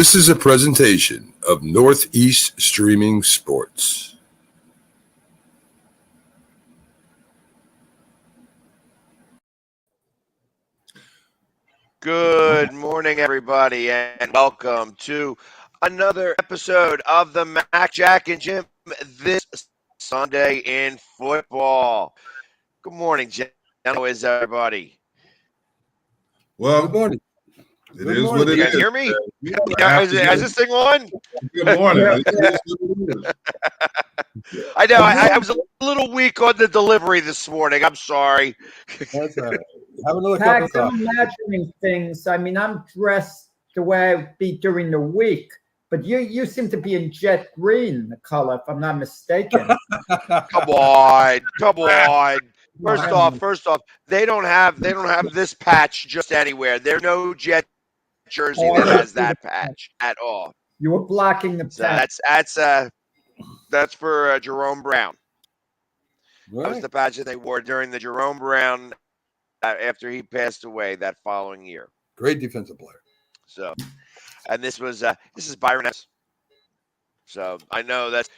This is a presentation of Northeast Streaming Sports. Good morning, everybody, and welcome to another episode of the Mac, Jack, and Jim this Sunday in football. Good morning, Jim. How is everybody? Well, Good morning. It is what it You guys is. hear me? Yeah, Is this thing on? Good morning. Yeah. It is what it is. I know. I was a little weak on the delivery this morning. I'm sorry. That's all right. Have another cup Pags, of coffee. I'm imagining things. I mean, I'm dressed the way I'd be during the week, but you seem to be in jet green, the color, if I'm not mistaken. Come on. First off, they don't have this patch just anywhere. There's no Jet jersey that has that patch at all. You were blocking the So patch. that's for Jerome Brown. That was Right. the patch that they wore during the Jerome Brown after he passed away that following year. Great defensive player. So, and this is Byron S. So I know that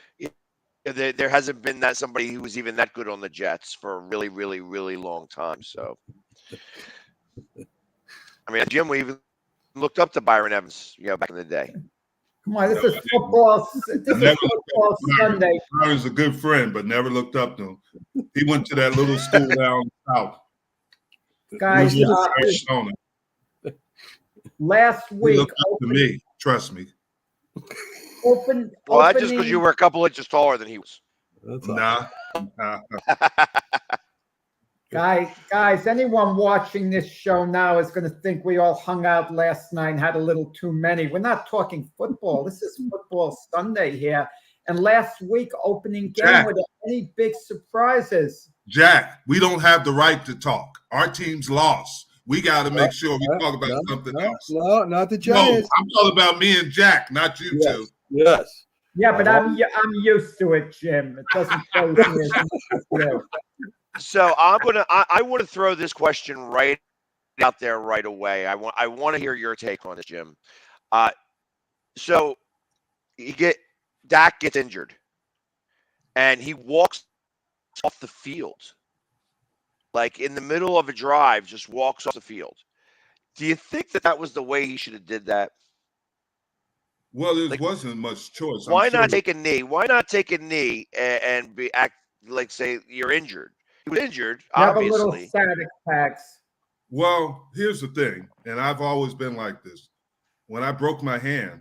there hasn't been somebody who was even that good on the Jets for a really, really, really long time. So, I mean, Jim, we even looked up to Byron Evans, back in the day. Come on, this is football. This is football Sunday. Byron's a good friend, but never looked up to him. He went to that little school down south. Guys, Arizona. last He week, looked up to me. Trust me. Well, that's just because you were a couple inches taller than he was. That's all. Nah. Guys, anyone watching this show now is going to think we all hung out last night and had a little too many. We're not talking football. This is football Sunday here. And last week, opening game, Jack. were there any big surprises? Jack, we don't have the right to talk. Our team's lost. We got to make sure we talk about something else. No, not the No, Giants. I'm talking about me and Jack, not you Yes. two. Yes. Yeah, but I'm used to it, Jim. It doesn't phase me as much as you. So I want to throw this question right out there right away. I want to hear your take on this, Jim. So Dak gets injured, and he walks off the field, like in the middle of a drive, just walks off the field. Do you think that was the way he should have did that? Well, there wasn't much choice. Why not take a knee? Why not take a knee and act like, say, you're injured? He was injured, Have a obviously. little static, Pags. Well, here's the thing, and I've always been like this. When I broke my hand,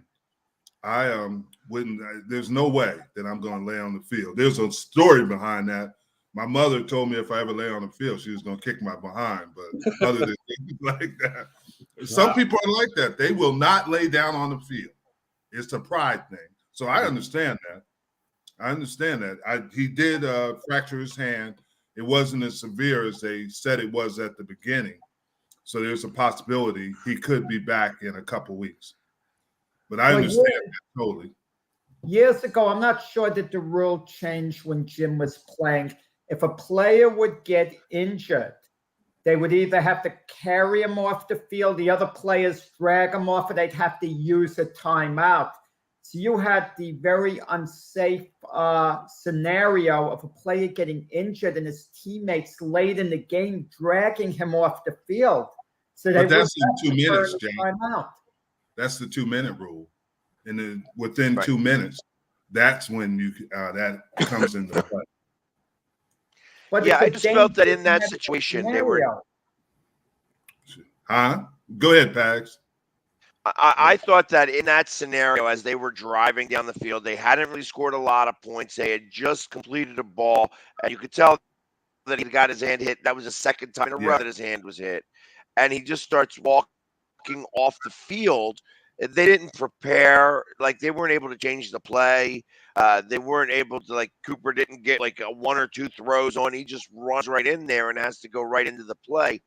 I wouldn't. There's no way that I'm going to lay on the field. There's a story behind that. My mother told me if I ever lay on the field, she was going to kick my behind. But other than things like that, some people are like that. They will not lay down on the field. It's a pride thing. So I understand that. He did fracture his hand. It wasn't as severe as they said it was at the beginning. So there's a possibility he could be back in a couple weeks. But I understand that totally. Years ago, I'm not sure that the rule changed when Jim was playing. If a player would get injured, they would either have to carry him off the field, the other players drag him off, or they'd have to use a timeout. So you had the very unsafe scenario of a player getting injured and his teammates late in the game dragging him off the field. So But that's in 2 minutes, Jay. Timeout. That's the 2-minute rule. And then within Right. 2 minutes, that's when that comes into play. But Yeah, it's a I just felt that in dangerous that situation, they were. scenario. Huh? Go ahead, Pags. I thought that in that scenario, as they were driving down the field, they hadn't really scored a lot of points. They had just completed a ball, and you could tell that he got his hand hit. That was the second time in a row that his hand was hit. And he just starts walking off the field. They didn't prepare. Like, they weren't able to change the play. They weren't able to, like, Cooper didn't get, like, a 1 or 2 throws on. He just runs right in there and has to go right into the play.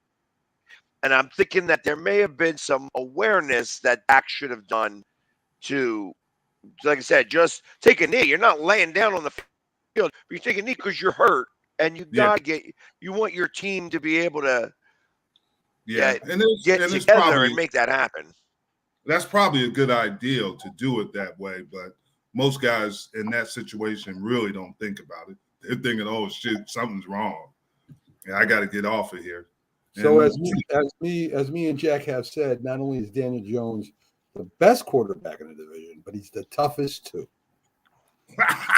And I'm thinking that there may have been some awareness that Dak should have done to, like I said, just take a knee. You're not laying down on the field, but you take a knee because you're hurt, and you got to you want your team to be able to get together and make that happen. That's probably a good idea to do it that way, but most guys in that situation really don't think about it. They're thinking, "Oh shit, something's wrong, and I got to get off of here." So And as me and Jack have said, not only is Daniel Jones the best quarterback in the division, but he's the toughest too.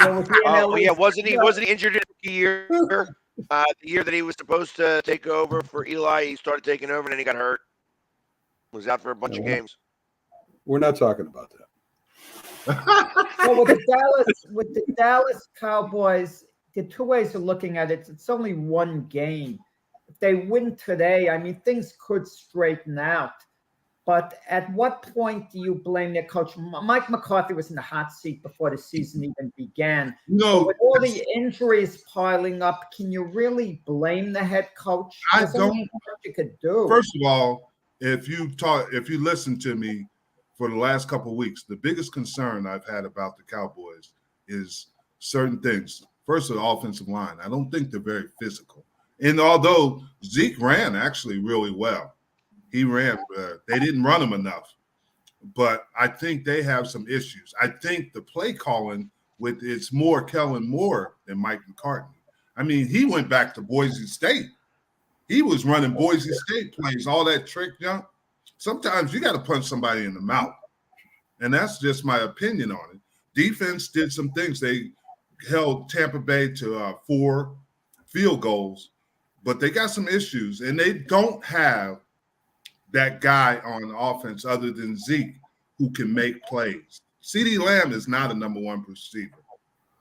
Oh yeah, wasn't he injured in the year? The year that he was supposed to take over for Eli, he started taking over, and then he got hurt. Was out for a bunch of games. We're not talking about that. Well, with the Dallas Cowboys, the two ways of looking at it, it's only one game. If they win today, I mean, things could straighten out. But at what point do you blame their coach? Mike McCarthy was in the hot seat before the season even began. no, With all the injuries piling up, can you really blame the head coach? I There's only don't. so much you could do. First of all, if you listen to me for the last couple of weeks, the biggest concern I've had about the Cowboys is certain things. First, the offensive line. I don't think they're very physical. And although Zeke ran actually really well, he ran. They didn't run him enough. But I think they have some issues. I think the play calling it's more Kellen Moore than Mike McCartney. I mean, he went back to Boise State. He was running Boise State plays, all that trick jump. Sometimes you got to punch somebody in the mouth. And that's just my opinion on it. Defense did some things. They held Tampa Bay to 4 field goals, but they got some issues, and they don't have that guy on offense other than Zeke who can make plays. CeeDee Lamb is not a number one receiver,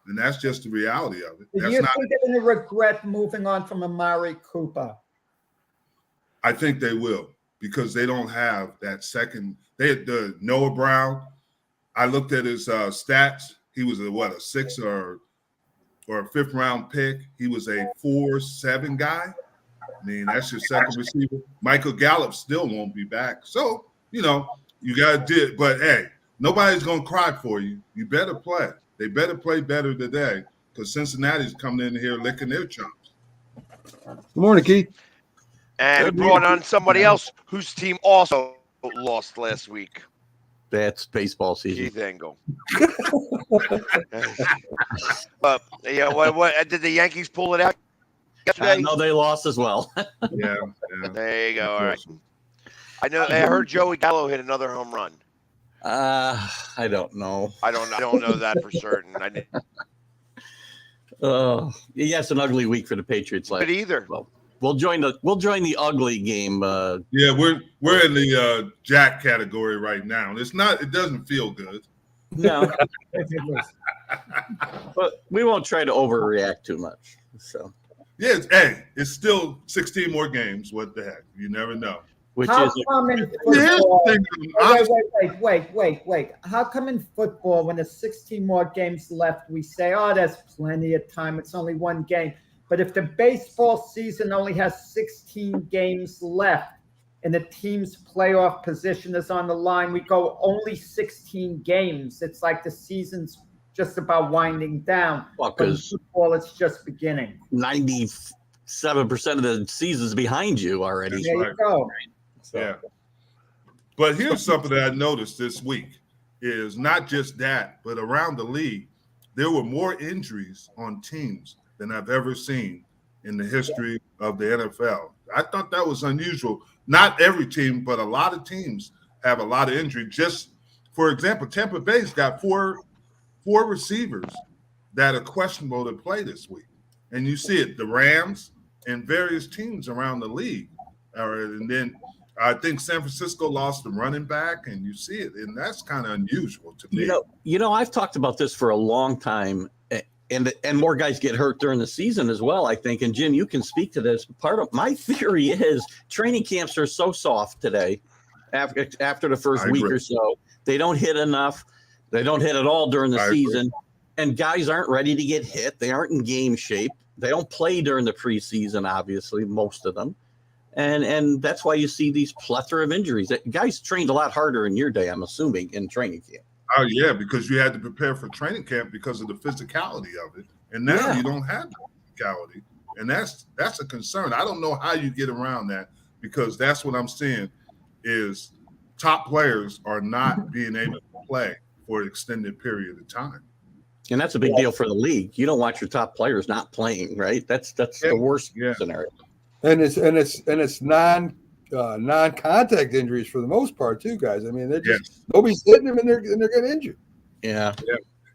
and that's just the reality of it. Do you think they're going to regret moving on from Amari Cooper? I think they will, because they don't have that second. They had the Noah Brown. I looked at his stats. He was a 6th or a 5th round pick. He was a 4-7 guy. I mean, that's your second receiver. Michael Gallup still won't be back. So, you got to do it. But, hey, nobody's going to cry for you. You better play. They better play better today, because Cincinnati's coming in here licking their chops. Good morning, Keith. And we brought on somebody else whose team also lost last week. That's baseball season. Keith Engle. What did the Yankees pull it out yesterday? No, they lost as well. Yeah. There you go. All right. I heard Joey Gallo hit another home run. I don't know. I don't know that for certain. I didn't it's an ugly week for the Patriots. either. Well, we'll join the ugly game. Yeah, we're in the Jack category right now. It doesn't feel good. No, but we won't try to overreact too much. So yeah, it's still 16 more games. What the heck? You never know. Which How is come in football? Wait. How come in football, when there's 16 more games left, we say, "Oh, there's plenty of time. It's only one game." But if the baseball season only has 16 games left and the team's playoff position is on the line, we go only 16 games. It's like the season's just about winding down. Well, because football, it's just beginning. 97% of the season's behind you already. There you go. So. Yeah. But here's something that I noticed this week is not just that, but around the league, there were more injuries on teams than I've ever seen in the history of the NFL. I thought that was unusual. Not every team, but a lot of teams have a lot of injury. Just, for example, Tampa Bay's got four receivers that are questionable to play this week. And you see it, the Rams and various teams around the league. And then I think San Francisco lost the running back, and you see it. And that's kind of unusual to me. I've talked about this for a long time. And more guys get hurt during the season as well, I think. And Jim, you can speak to this. Part of my theory is training camps are so soft today. After the first week or so, they don't hit enough. They don't hit at all during the season. And guys aren't ready to get hit. They aren't in game shape. They don't play during the preseason, obviously, most of them. And that's why you see these plethora of injuries. Guys trained a lot harder in your day, I'm assuming, in training camp. Oh, yeah, because you had to prepare for training camp because of the physicality of it. And now you don't have the physicality. And that's a concern. I don't know how you get around that, because that's what I'm seeing is top players are not being able to play for an extended period of time. And that's a big deal for the league. You don't want your top players not playing, right? That's the worst scenario. And it's non-contact injuries for the most part too, guys. I mean, they're just nobody's hitting them and they're getting injured. Yeah.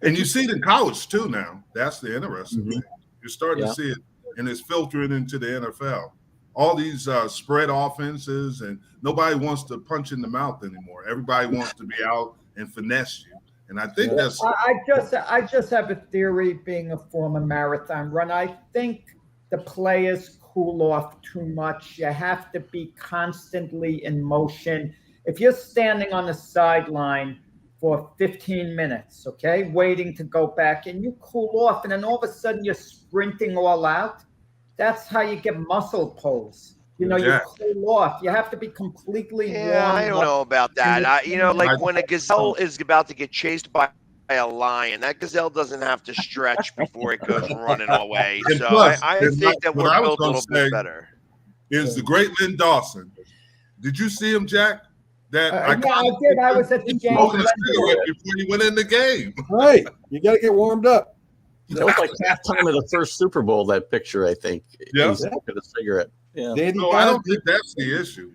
And you see it in college too now. That's the interesting thing. You're starting to see it, and it's filtering into the NFL. All these spread offenses, and nobody wants to punch in the mouth anymore. Everybody wants to be out and finesse you. And I think that's. I just have a theory, being a former marathon runner. I think the players cool off too much. You have to be constantly in motion. If you're standing on the sideline for 15 minutes, okay, waiting to go back, and you cool off, and then all of a sudden you're sprinting all out, that's how you get muscle pulls. You know, you cool off. You have to be completely warm. I don't know about that. Like when a gazelle is about to get chased by a lion, that gazelle doesn't have to stretch before it goes running away. So plus, I think that we're built a little bit better. Is the great Lynn Dawson. Did you see him, Jack? I did. I was at the game. Smoking a cigarette before he went in the game. Right. You got to get warmed up. That was like halftime of the first Super Bowl, that picture, I think. Yeah. He's smoking a cigarette. Yeah. No, I don't think that's the issue.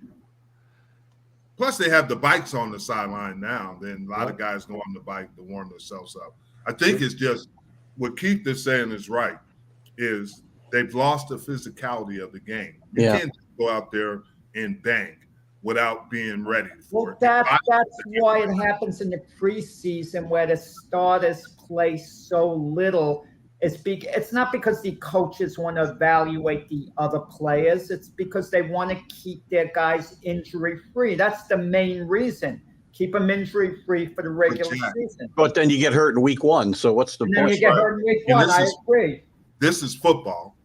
Plus, they have the bikes on the sideline now. Then a lot of guys go on the bike to warm themselves up. I think it's just what Keith is saying is right, is they've lost the physicality of the game. You can't just go out there and bang without being ready for it. That's why it happens in the preseason, where the starters play so little. It's not because the coaches want to evaluate the other players. It's because they want to keep their guys injury-free. That's the main reason. Keep them injury-free for the regular season. But then you get hurt in week one, so what's the point? Then you get hurt in week one, I agree. This is football.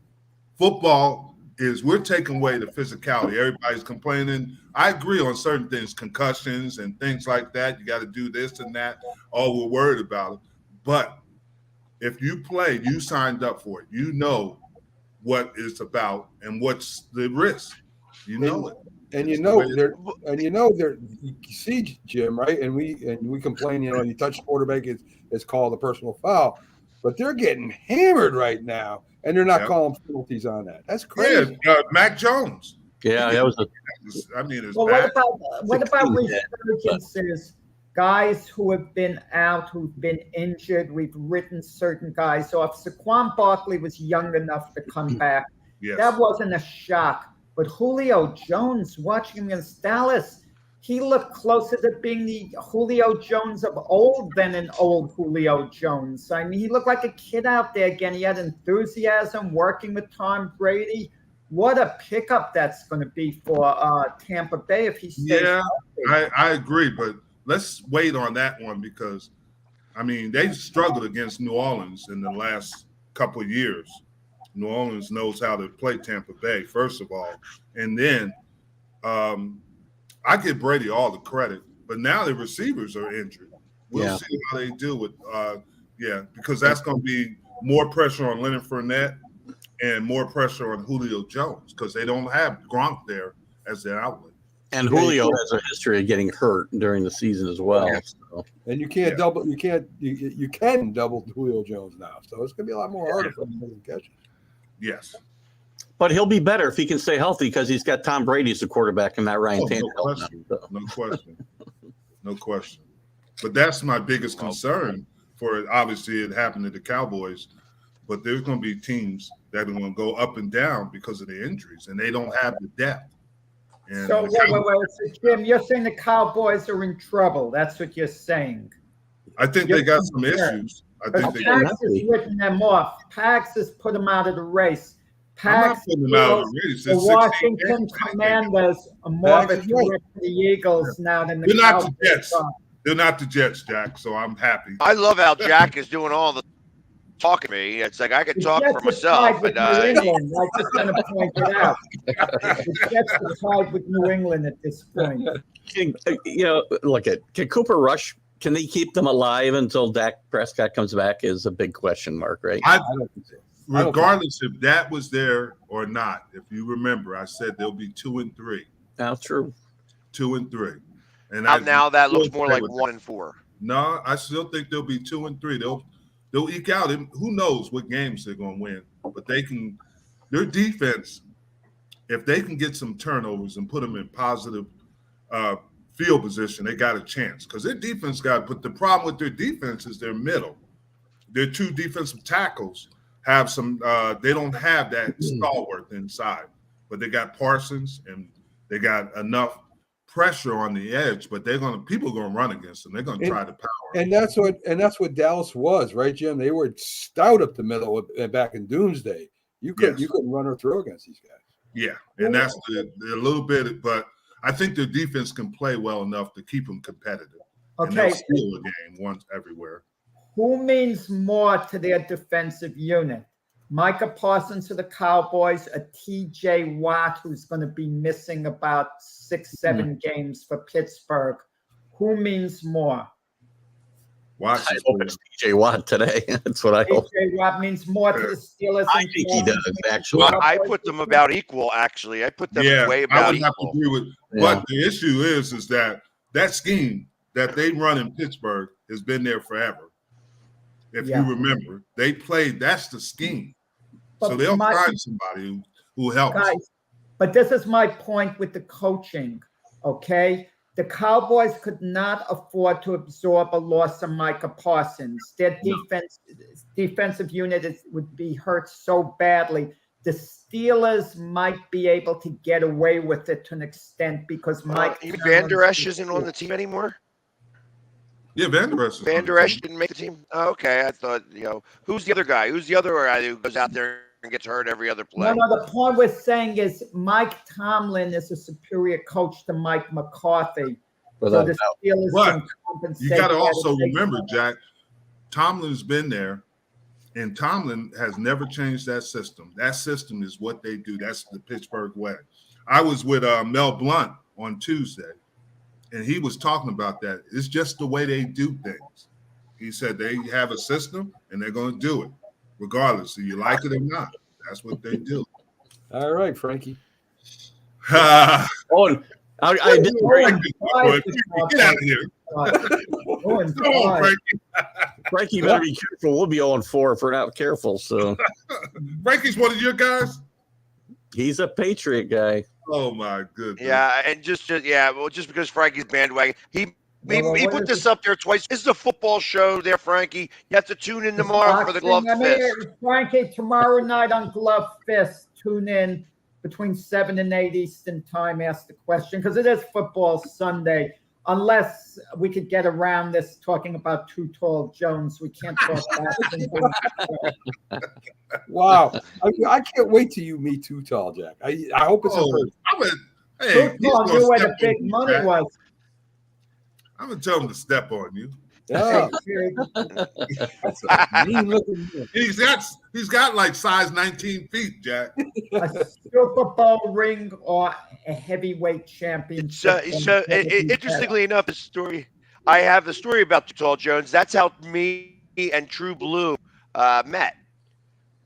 Football is, we're taking away the physicality. Everybody's complaining. I agree on certain things, concussions and things like that. You got to do this and that. All we're worried about it. But if you play, you signed up for it. You know what it's about and what's the risk. You know it. And you know you see, Jim, right? And we complain, you touch the quarterback, it's called a personal foul. But they're getting hammered right now, and they're not calling penalties on that. That's crazy. Yeah, Mac Jones. Yeah, that was it's well, bad. What about resurgences? Guys who have been out, who've been injured. We've written certain guys off. Saquon Barkley was young enough to come back. Yes. That wasn't a shock. But Julio Jones, watching him against Dallas, he looked closer to being the Julio Jones of old than an old Julio Jones. I mean, he looked like a kid out there again. He had enthusiasm working with Tom Brady. What a pickup that's going to be for Tampa Bay if he stays healthy. I agree, but let's wait on that one because, they struggled against New Orleans in the last couple of years. New Orleans knows how to play Tampa Bay, first of all. And then I give Brady all the credit, but now the receivers are injured. We'll see how they do with because that's going to be more pressure on Leonard Fournette and more pressure on Julio Jones because they don't have Gronk there as their outlet. And Julio has a history of getting hurt during the season as well. So. And you can't double. You can double Julio Jones now, so it's going to be a lot more harder for him to catch it. Yes. But he'll be better if he can stay healthy because he's got Tom Brady as the quarterback and not Ryan Tannehill. No question. But that's my biggest concern for it. Obviously, it happened to the Cowboys, but there's going to be teams that are going to go up and down because of the injuries, and they don't have the depth. And so, wait. So, Jim, you're saying the Cowboys are in trouble. That's what you're saying. I think they got some issues. Pags has written them off. Pags has put them out of the race. Pags the Washington Commanders are more of a threat to the Eagles now than the They're Cowboys. not the Jets. They're not the Jets, Jack, so I'm happy. I love how Jack is doing all the talking to me. It's like I could talk for myself. With New England. I just want to point it out. The Jets are tied with New England at this point. Can Cooper Rush? Can they keep them alive until Dak Prescott comes back? Is a big question mark, right? I don't think so. Regardless if that was there or not, if you remember, I said they'll be 2-3. That's true. 2-3, And now that looks still more stay like with 1-4. No, I still think they'll be 2-3. They'll eke out. Who knows what games they're going to win? But they can. Their defense, if they can get some turnovers and put them in positive field position, they got a chance. Because their defense but the problem with their defense is their middle. Their two defensive tackles have some. They don't have that stalwart inside, but they got Parsons and they got enough pressure on the edge. But people are gonna run against them. They're gonna try to power. And that's what Dallas was, right, Jim? They were stout up the middle back in Doomsday. You couldn't run or throw against these guys. Yeah, and that's the little bit. But I think their defense can play well enough to keep them competitive. Okay, and they'll steal a game once everywhere. who means more to their defensive unit? Micah Parsons to the Cowboys, a TJ Watt who's going to be missing about 6-7 games for Pittsburgh. Who means more? I hope it's TJ Watt today. That's what I hope. TJ Watt means more to the Steelers. I think he does, actually. Well, I put them about equal, actually. I put them way I about would have to equal. agree with. But the issue is that scheme that they run in Pittsburgh has been there forever. If you remember, they played. That's the scheme. But so they'll find somebody who helps. Guys, but this is my point with the coaching. Okay, the Cowboys could not afford to absorb a loss of Micah Parsons. Their defensive unit would be hurt so badly. The Steelers might be able to get away with it to an extent because Van Der Esch isn't on the team anymore. Yeah, Van Der Esch didn't make the team. Oh, okay, I thought who's the other guy? Who's the other guy who goes out there and gets hurt every other play? No. The point we're saying is Mike Tomlin is a superior coach to Mike McCarthy. So the Steelers can compensate. You got to also remember, Jack, Tomlin's been there, and Tomlin has never changed that system. That system is what they do. That's the Pittsburgh way. I was with Mel Blount on Tuesday, and he was talking about that. It's just the way they do things. He said they have a system, and they're going to do it, regardless if you like it or not. That's what they do. All right, Frankie. I disagree. Get out of here. Come on, Frankie. Frankie better be careful. We'll be 0-4 if we're not careful. So Frankie's one of your guys? He's a Patriot guy. Oh my goodness. Yeah, and just because Frankie's bandwagon, he put this up there twice. This is a football show there, Frankie. You have to tune in tomorrow for the Glove Fist. Frankie, tomorrow night on Glove Fist, tune in between 7 and 8 Eastern time. Ask the question because it is football Sunday. Unless we could get around this talking about Too Tall Jones, we can't talk that. Wow, I can't wait till you meet Too Tall, Jack. I hope it's Hey, Too Tall knew where the big money was. I'm gonna tell him to step on you. Yeah. That's a mean looking. He's got like size 19 feet, Jack. A Super Bowl ring or a heavyweight championship. Interestingly enough, I have the story about Too Tall Jones. That's how me and True Blue met.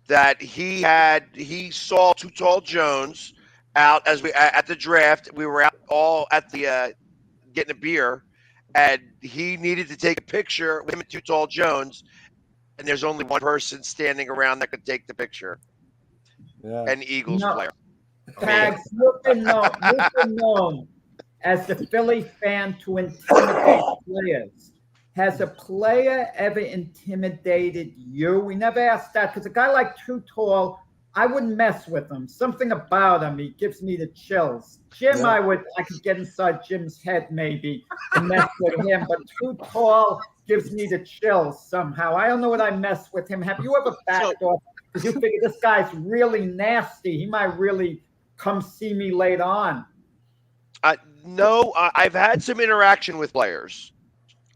That he saw Too Tall Jones out at the draft. We were out all at the getting a beer. And he needed to take a picture with him and Too Tall Jones, and there's only one person standing around that could take the picture. Yeah. An Eagles player. Pags, you've been known as the Philly fan to intimidate players. Has a player ever intimidated you? We never asked that because a guy like Too Tall, I wouldn't mess with him. Something about him, he gives me the chills. Jim, I could get inside Jim's head maybe and mess with him, but Too Tall gives me the chills somehow. I don't know what I mess with him. Have you ever backed off? Because you figure this guy's really nasty. He might really come see me later on. No, I've had some interaction with players.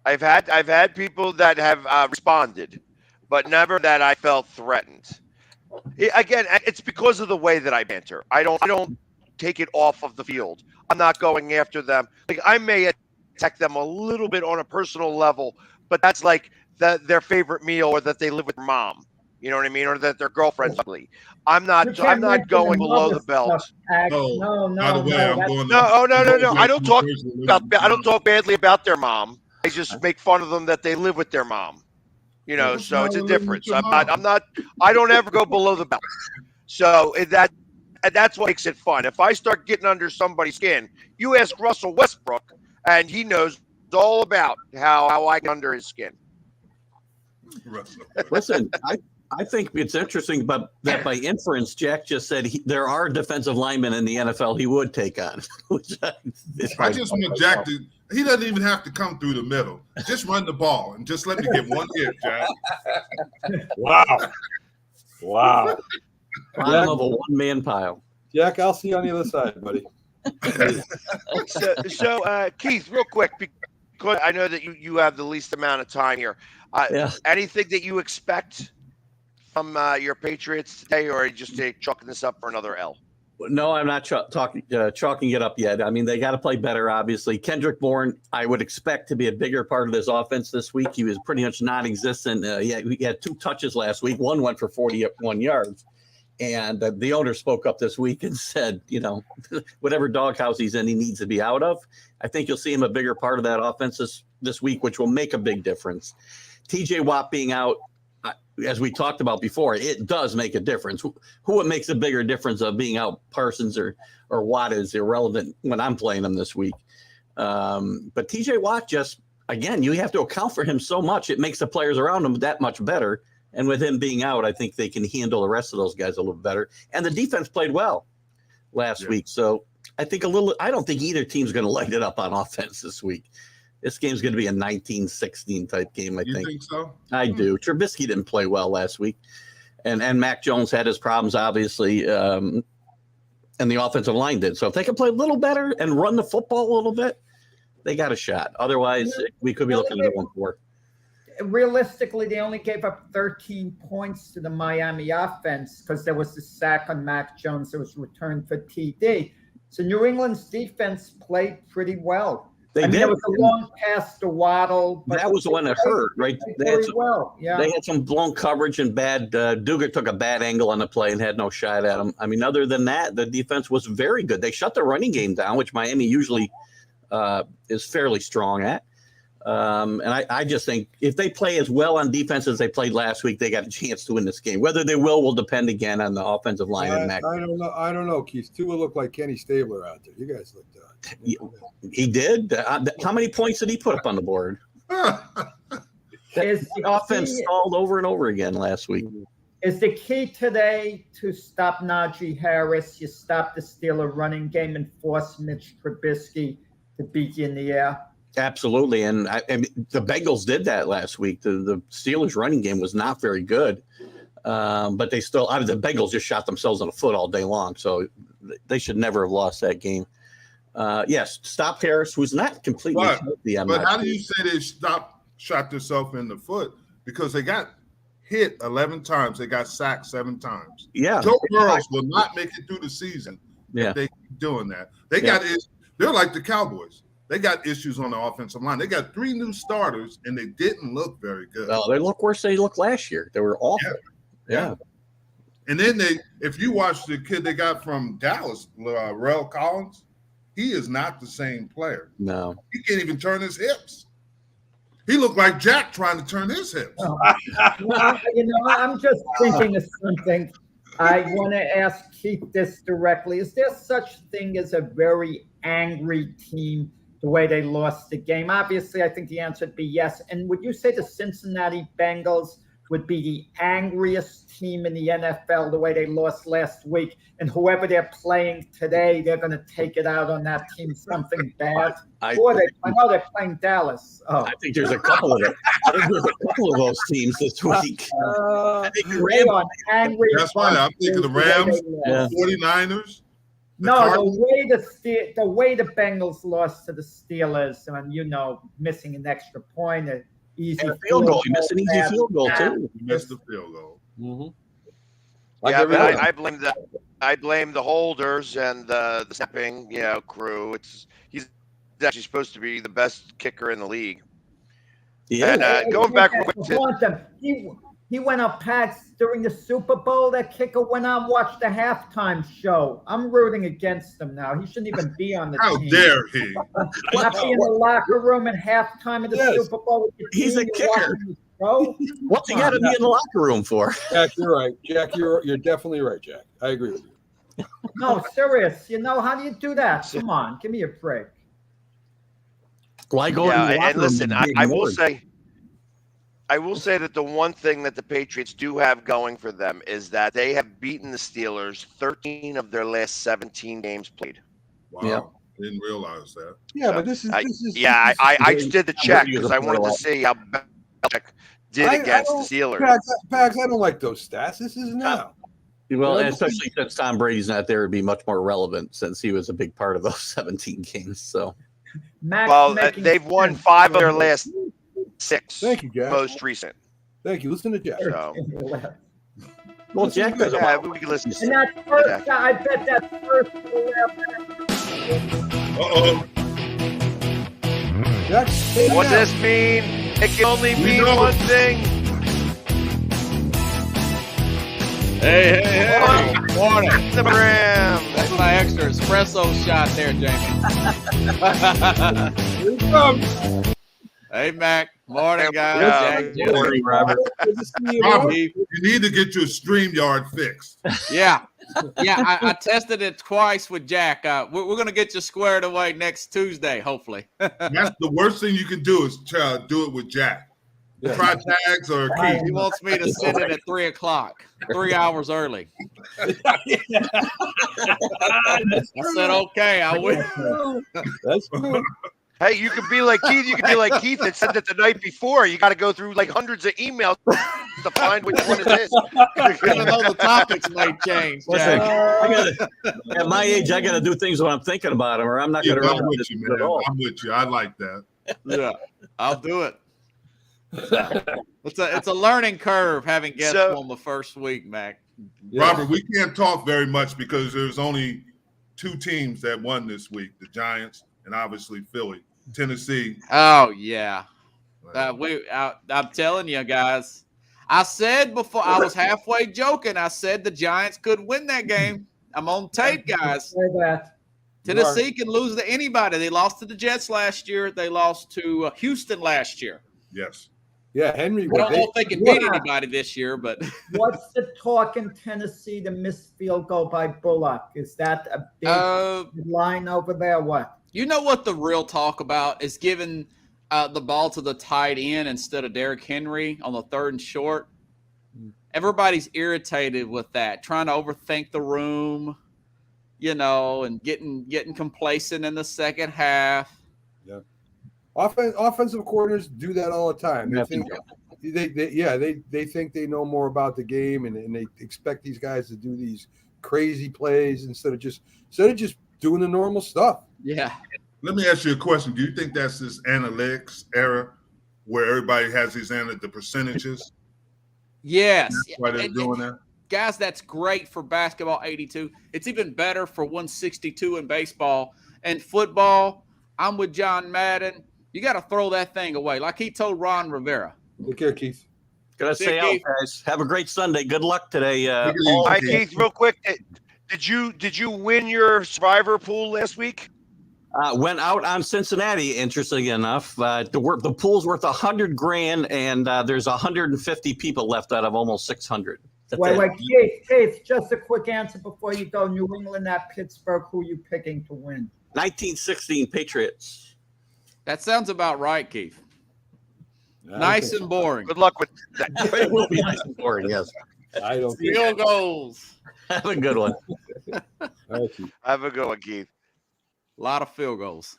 I've had people that have responded, but never that I felt threatened. Again, it's because of the way that I banter. I don't take it off of the field. I'm not going after them. Like I may attack them a little bit on a personal level, but that's like their favorite meal or that they live with their mom. You know what I mean? Or that their girlfriend's ugly. I'm You not can't mention going below other the belt. stuff, Pags. Oh, No, by the way, I'm that's- going to. No, oh no, I'm no, going no. back I don't to talk the about. first I don't talk badly about their mom. I just make fun of them that they live with their mom. You know, What's so wrong it's a with living with difference. your I'm mom? not. I don't ever go below the belt. So that's what makes it fun. If I start getting under somebody's skin, you ask Russell Westbrook, and he knows all about how I get under his skin. Listen, I think it's interesting, but that by inference, Jack just said there are defensive linemen in the NFL he would take on. Which I just want Jack to. He doesn't even have to come through the middle. Just run the ball and just let me get one hit, Jack. Wow. Wow. bottom of a one-man pile. Jack, I'll see you on the other side, buddy. So Keith, real quick, because I know that you have the least amount of time here. Yeah. Anything that you expect from your Patriots today, or are you just chalking this up for another L? No, I'm not chalking it up yet. I mean, they got to play better, obviously. Kendrick Bourne, I would expect to be a bigger part of this offense this week. He was pretty much non-existent. He had 2 touches last week. One went for 41 yards. And the owner spoke up this week and said, whatever doghouse he's in, he needs to be out of. I think you'll see him a bigger part of that offense this week, which will make a big difference. TJ Watt being out, as we talked about before, it does make a difference. Who it makes a bigger difference of being out, Parsons or Watt, is irrelevant when I'm playing them this week. But TJ Watt just, again, you have to account for him so much. It makes the players around him that much better. And with him being out, I think they can handle the rest of those guys a little better. And the defense played well last week. So I think I don't think either team's going to light it up on offense this week. This game's going to be a 19-16 type game, I think. You think so? I do. Trubisky didn't play well last week. And Mac Jones had his problems, obviously, and the offensive line did. So if they can play a little better and run the football a little bit, they got a shot. Otherwise, we could be looking at 1-4. Realistically, they only gave up 13 points to the Miami offense because there was the sack on Mac Jones that was returned for TD. So New England's defense played pretty well. They did. There was a long pass to Waddle. But that was the one that hurt, right? They had some blown coverage and bad. Dugan took a bad angle on the play and had no shot at him. I mean, other than that, the defense was very good. They shut the running game down, which Miami usually is fairly strong at. And I just think if they play as well on defense as they played last week, they got a chance to win this game. Whether they will depend again on the offensive line. And Mac. I don't know, Keith. Tua looked like Kenny Stabler out there. You guys looked He did. How many points did he put up on the board? The offense stalled over and over again last week. Is the key today to stop Najee Harris? You stop the Steeler running game and force Mitch Trubisky to beat you in the air? Absolutely. And the Bengals did that last week. The Steelers running game was not very good. But they still, the Bengals just shot themselves in the foot all day long. So they should never have lost that game. Yes, stop Harris, who's not completely healthy. But how do you say they shot themselves in the foot? Because they got hit 11 times. They got sacked 7 times. Yeah. Joe Burrows will not make it through the season if they keep doing that. They're like the Cowboys. They got issues on the offensive line. They got 3 new starters, and they didn't look very good. Well, they look worse than they looked last year. They were awful. Yeah. And then if you watch the kid they got from Dallas, Rel Collins, he is not the same player. No. He can't even turn his hips. He looked like Jack trying to turn his hips. I'm just thinking of something. I want to ask Keith this directly. Is there such thing as a very angry team the way they lost the game? Obviously, I think the answer would be yes. And would you say the Cincinnati Bengals would be the angriest team in the NFL the way they lost last week? And whoever they're playing today, they're going to take it out on that team, something bad? I know they're playing Dallas. Oh. I think there's a couple of them. I think there's a couple of those teams this week. I think the Rams. That's why I'm thinking the Rams, the 49ers. The way the Bengals lost to the Steelers, and missing an extra point, an easy field goal. You missed an easy field goal too. You missed the field goal. Mm-hmm. Yeah, but I blame the holders and the snapping, crew. He's actually supposed to be the best kicker in the league. Yeah. And going back real quick He went up past during the Super Bowl. That kicker went out and watched the halftime show. I'm rooting against him now. He shouldn't even be on the How team. dare he? Not be in the locker room at halftime of the Yes. Super Bowl. With your He's team, a you're kicker. watching the show. What's he got to be in the locker room for? Jack, you're right. Jack, you're definitely right, Jack. I agree with you. No, serious. How do you do that? Come on, give me a break. Why go in the locker and room listen, and be I will say that the one thing that the Patriots do have going for them is that they have beaten the Steelers 13 of their last 17 games played. Wow. Yeah. Didn't realize that. Yeah, So, but this is I just did the check because I wanted to see how Belichick did against the Steelers. Pags, I don't like those stats. This is now. Well, especially since Tom Brady's not there, it'd be much more relevant since he was a big part of those 17 games. So, they've won 5 of their last 6. Thank you, Jack. Most recent. Thank you. Listen to Jack. So, well, Jack does we can listen. And that first guy, I bet that first. Uh-oh. Jack, What does this mean? It can only mean one thing. Hey. Morning. The Ram. That's my extra espresso shot there, Jamie. Here he comes. Hey, Mac. Morning, guys. Yeah. Jack, Jim. Morning, Robert. Good to see you, Robert, man. you need to get your StreamYard fixed. Yeah. I tested it twice with Jack. We're going to get you squared away next Tuesday, hopefully. That's the worst thing you can do is try to do it with Jack. Yeah. Try Tags or Keith. He wants me to send it at 3 o'clock, 3 hours early. I said, okay, I will. That's good. Hey, you can be like Keith. You can be like Keith and send it the night before. You got to go through like hundreds of emails to find which one it is. Even though the topics may change. Listen, Jack. at my age, I got to do things when I'm thinking about them, or I'm not Yeah, going to I'm remember with this you, at man. all. I'm with you. I like that. Yeah, I'll do it. It's a learning curve having guests on the first week, Mac. Yeah. Robert, we can't talk very much because there's only 2 teams that won this week, the Giants and obviously Philly. Tennessee. Oh yeah, I'm telling you guys. I said before, I was halfway joking. I said the Giants could win that game. I'm on tape, guys. Tennessee can lose to anybody. They lost to the Jets last year. They lost to Houston last year. Yes. Yeah, Henry. I don't know if they can beat anybody this year, but What's the talk in Tennessee? The missed field goal by Bullock. Is that a big line over there? What? you know what the real talk about is giving the ball to the tight end instead of Derrick Henry on the 3rd and short. Everybody's irritated with that, trying to overthink the room, and getting complacent in the second half. Yeah. Offensive coordinators do that all the time. They think they think they know more about the game, and they expect these guys to do these crazy plays instead of just doing the normal stuff. Yeah. Let me ask you a question. Do you think that's this analytics era where everybody has the percentages? Yes. That's why they're doing that? Guys, that's great for basketball 82. It's even better for 162 in baseball. And football, I'm with John Madden. You got to throw that thing away. Like he told Ron Rivera. Take care, Keith. Gotta stay out, guys. Have a great Sunday. Good luck today. Hi, Keith. Real quick, did you win your survivor pool last week? Went out on Cincinnati. Interesting enough, the pool's worth $100,000, and there's 150 people left out of almost 600. Wait, Keith, just a quick answer before you go. New England at Pittsburgh. Who are you picking to win? 1916 Patriots. That sounds about right, Keith. Nice and boring. Good luck with that. It will be nice and boring, yes. I don't think Field goals. Have a good one. Have a good one, Keith. A lot of field goals.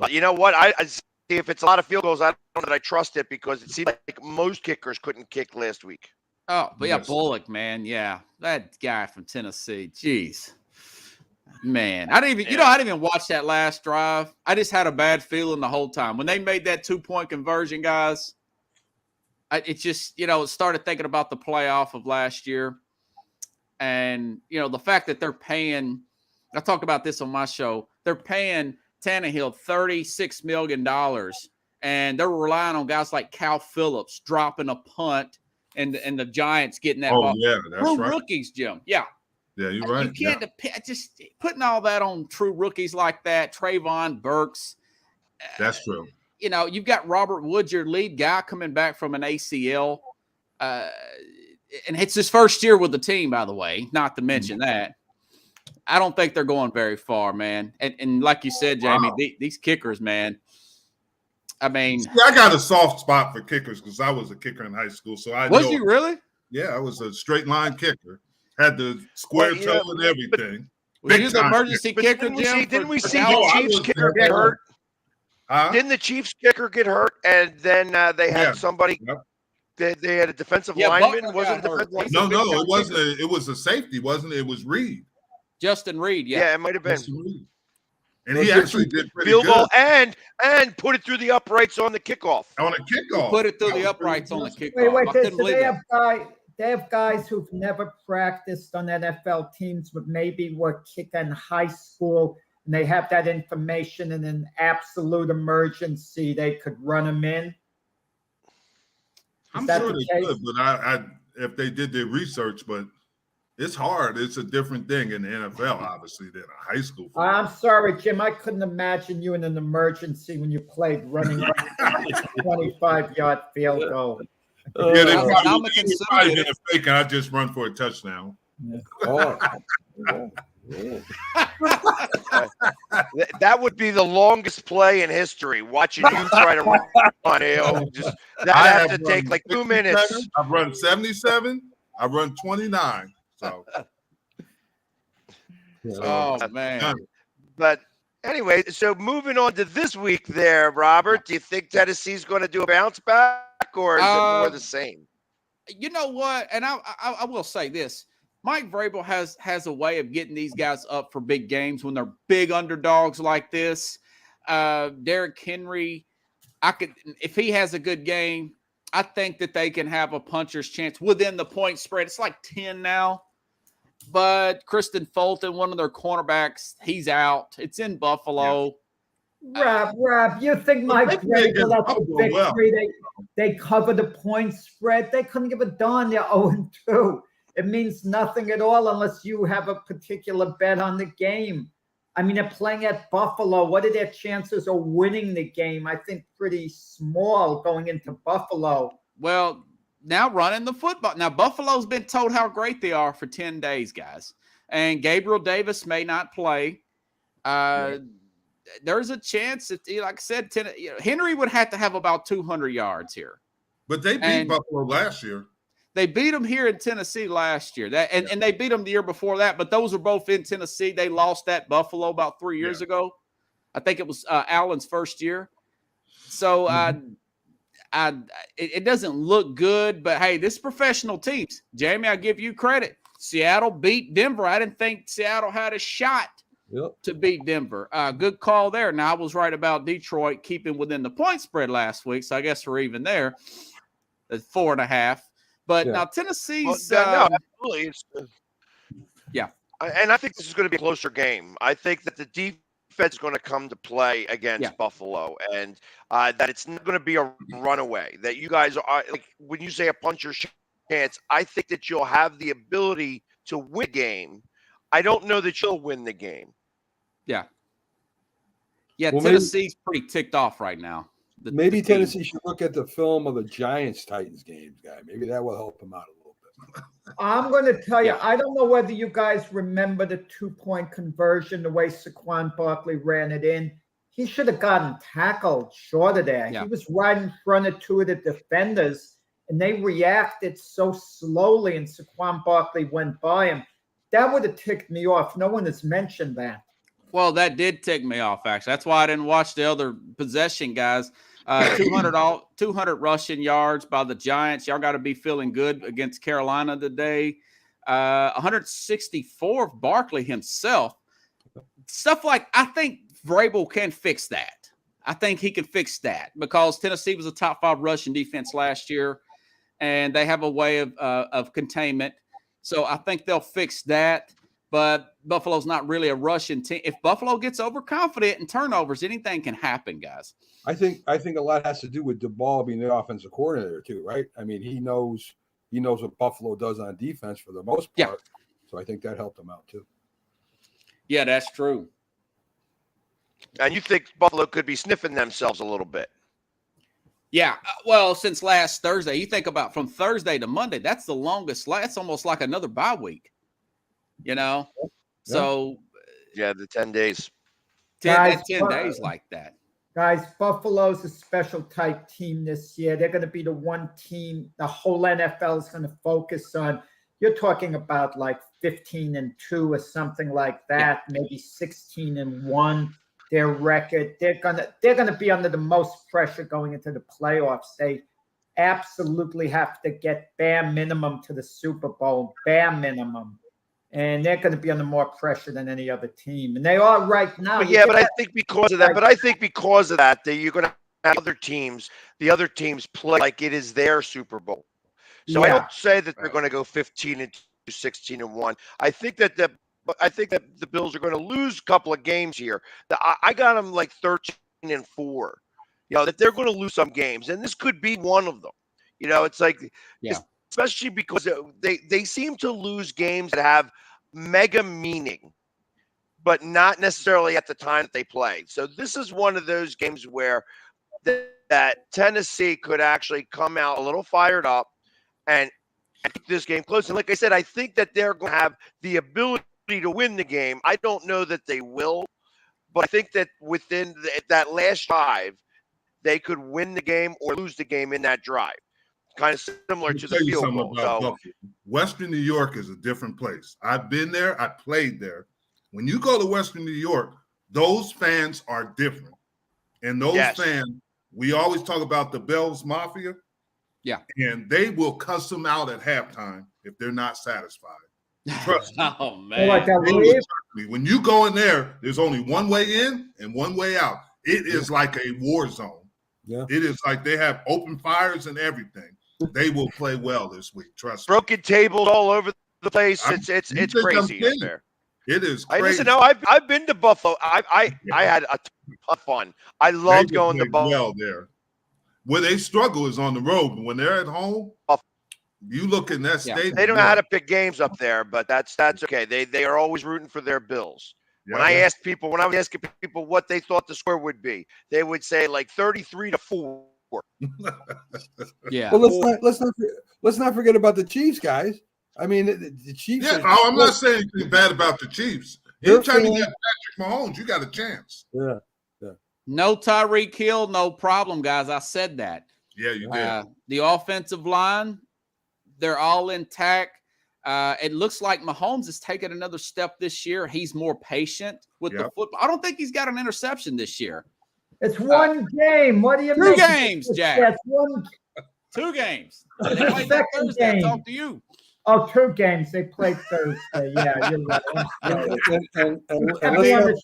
You know what? I see if it's a lot of field goals, I don't know that I trust it because it seems like most kickers couldn't kick last week. Oh, but yeah, Yes. Bullock, man. Yeah, that guy from Tennessee. Jeez. Man, I didn't even watch that last drive. I just had a bad feeling the whole time. When they made that 2-point conversion, guys, it started thinking about the playoff of last year. And, the fact that they're paying, I talked about this on my show, they're paying Tannehill $36 million. and they were relying on guys like Cal Phillips dropping a punt and the Giants getting that Oh, ball. yeah, that's True right. rookies, Jim. Yeah. Yeah, you're right. You can't depend, just putting all that on true rookies like that, Trayvon Burks. That's true. You know, you've got Robert Woods, your lead guy, coming back from an ACL. And it's his first year with the team, by the way, not to mention that. I don't think they're going very far, man. And like you said, Jamie, these kickers, man. I mean, see, I got a soft spot for kickers because I was a kicker in high school. So I was know. you really? Yeah, I was a straight line kicker. Had the square toe and everything. Was Big you the time emergency kicker, Jim? Didn't we see No, the I Chiefs was- kicker get hurt? Huh? Didn't the Chiefs kicker get hurt, and then they had Yeah. somebody? Yep. They had a defensive Yeah, lineman. Butler Was it a got hurt. defensive No, lineman? no, it wasn't. It was a safety, wasn't it? It was Reed. Justin Reed, Yeah, it might have been Reed. And he actually did pretty field good goal and put it through the uprights on the kickoff. on a kickoff. put it through That the was uprights pretty on the impressive. kickoff. Wait, I couldn't so believe that. they have guys who've never practiced on NFL teams, but maybe were kicking in high school, and they have that information in an absolute emergency. They could run them in. I'm that sure the they case? could, but I if they did their research, but it's hard. It's a different thing in the NFL, obviously, than a high school. football. I'm sorry, Jim. I couldn't imagine you in an emergency when you played running 25-yard field goal. Yeah, they I'm probably, a they probably been conservative. a fake, and I just run for a touchdown. Oh, yeah. That would be the longest play in history. Watching you try to run on AO, just that I have to have take run like 2 67, minutes. I've run 77. I run 29. So Oh, man. But anyway, so moving on to this week, there, Robert. Do you think Tennessee's going to do a bounce back, or is it more the same? You know what? And I will say this. Mike Vrabel has a way of getting these guys up for big games when they're big underdogs like this. Derrick Henry, if he has a good game, I think that they can have a puncher's chance within the point spread. It's like 10 now. But Kristen Fulton, one of their cornerbacks, he's out. It's in Buffalo. Rob, you think Mike Vrabel, that's a victory? They cover the point spread. They couldn't give a darn. They're 0-2. It means nothing at all unless you have a particular bet on the game. I mean, they're playing at Buffalo. What are their chances of winning the game? I think pretty small going into Buffalo. Well, now running the football. Now, Buffalo's been told how great they are for 10 days, guys. And Gabriel Davis may not play. There's a chance that, like I said, Henry would have to have about 200 yards here. but they beat Buffalo last year. They beat them here in Tennessee last year. And they beat them the year before that, but those were both in Tennessee. They lost at Buffalo about 3 years ago. I think it was Allen's first year. So it doesn't look good, but hey, this is professional teams. Jamie, I give you credit. Seattle beat Denver. I didn't think Seattle had a shot to beat Denver. Good call there. Now, I was right about Detroit keeping within the point spread last week, so I guess we're even there at 4.5. But now Tennessee's no, absolutely. And I think this is going to be a closer game. I think that the defense is going to come to play against Buffalo, and that it's not going to be a runaway. That you guys are like when you say a puncher's chance, I think that you'll have the ability to win a game. I don't know that you'll win the game. Yeah, well, Tennessee's pretty ticked off right now. Maybe Tennessee should look at the film of the Giants-Titans games, guy. Maybe that will help them out a little bit. I'm going to tell you, I don't know whether you guys remember the 2-point conversion, the way Saquon Barkley ran it in. He should have gotten tackled short of there. He was right in front of two of the defenders, and they reacted so slowly, and Saquon Barkley went by him. That would have ticked me off. No one has mentioned that. Well, that did tick me off, actually. That's why I didn't watch the other possession, guys. 200 rushing yards by the Giants. Y'all got to be feeling good against Carolina today. 164 of Barkley himself. Stuff like, I think Vrabel can fix that. I think he can fix that because Tennessee was a top 5 rushing defense last year, and they have a way of containment. So I think they'll fix that. but Buffalo's not really a rushing team. If Buffalo gets overconfident and turnovers, anything can happen, guys. I think a lot has to do with DeBall being the offensive coordinator too, right? I mean, he knows what Buffalo does on defense for the most part. Yeah. So I think that helped him out too. Yeah, that's true. And you think Buffalo could be sniffing themselves a little bit? Yeah, well, since last Thursday, you think about from Thursday to Monday, that's the longest. That's almost like another bye week, Yeah. So, yeah, the 10 days. 10 days like that. Guys, Buffalo's a special type team this year. They're going to be the one team the whole NFL is going to focus on. You're talking about like 15-2 or something like that, maybe 16-1. Their record, they're gonna be under the most pressure going into the playoffs. They absolutely have to get bare minimum to the Super Bowl, bare minimum, and they're going to be under more pressure than any other team. And they are right now. But I think because of that. But I think because of that, you're going to have other teams. The other teams play like it is their Super Bowl. So I don't say that they're going to go 15-2, 16-1. I think that the Bills are going to lose a couple of games here. I got them like 13-4. That they're going to lose some games, and this could be one of them. It's like, especially because they seem to lose games that have mega meaning, but not necessarily at the time that they play. So this is one of those games where that Tennessee could actually come out a little fired up and keep this game close. And like I said, I think that they're going to have the ability to win the game. I don't know that they will, but I think that within that last drive, they could win the game or lose the game in that drive. Kind of similar to the field goal. So, Western New York is a different place. I've been there. I played there. When you go to Western New York, those fans are different. And those fans, we always talk about the Bells Mafia. Yeah. And they will cuss them out at halftime if they're not satisfied. Trust me. Oh, man. When you go in there, there's only one way in and one way out. It is like a war zone. Yeah. It is like they have open fires and everything. They will play well this week. Trust me. Broken tables all over the place. It's crazy up there. It is crazy. Listen, no, I've been to Buffalo. I had a ton of fun. I loved going to Buffalo. Well there. Where they struggle is on the road, but when they're at home, you look in that stadium. They don't know how to pick games up there, but that's okay. They are always rooting for their Bills. When I was asking people what they thought the score would be, they would say like 33-4. Yeah. Well, let's not forget about the Chiefs, guys. I mean, the Chiefs. Yeah, I'm not saying anything bad about the Chiefs. Anytime you get Patrick Mahomes, you got a chance. Yeah. No Tyreek Hill, no problem, guys. I said that. Yeah, you did. The offensive line, they're all intact. It looks like Mahomes has taken another step this year. He's more patient with the football. I don't think he's got an interception this year. It's one game. What do you mean? 2 games, Jack. That's one. 2 games. They played that Thursday. I talked to you. Oh, 2 games. They played Thursday. Yeah, you're right.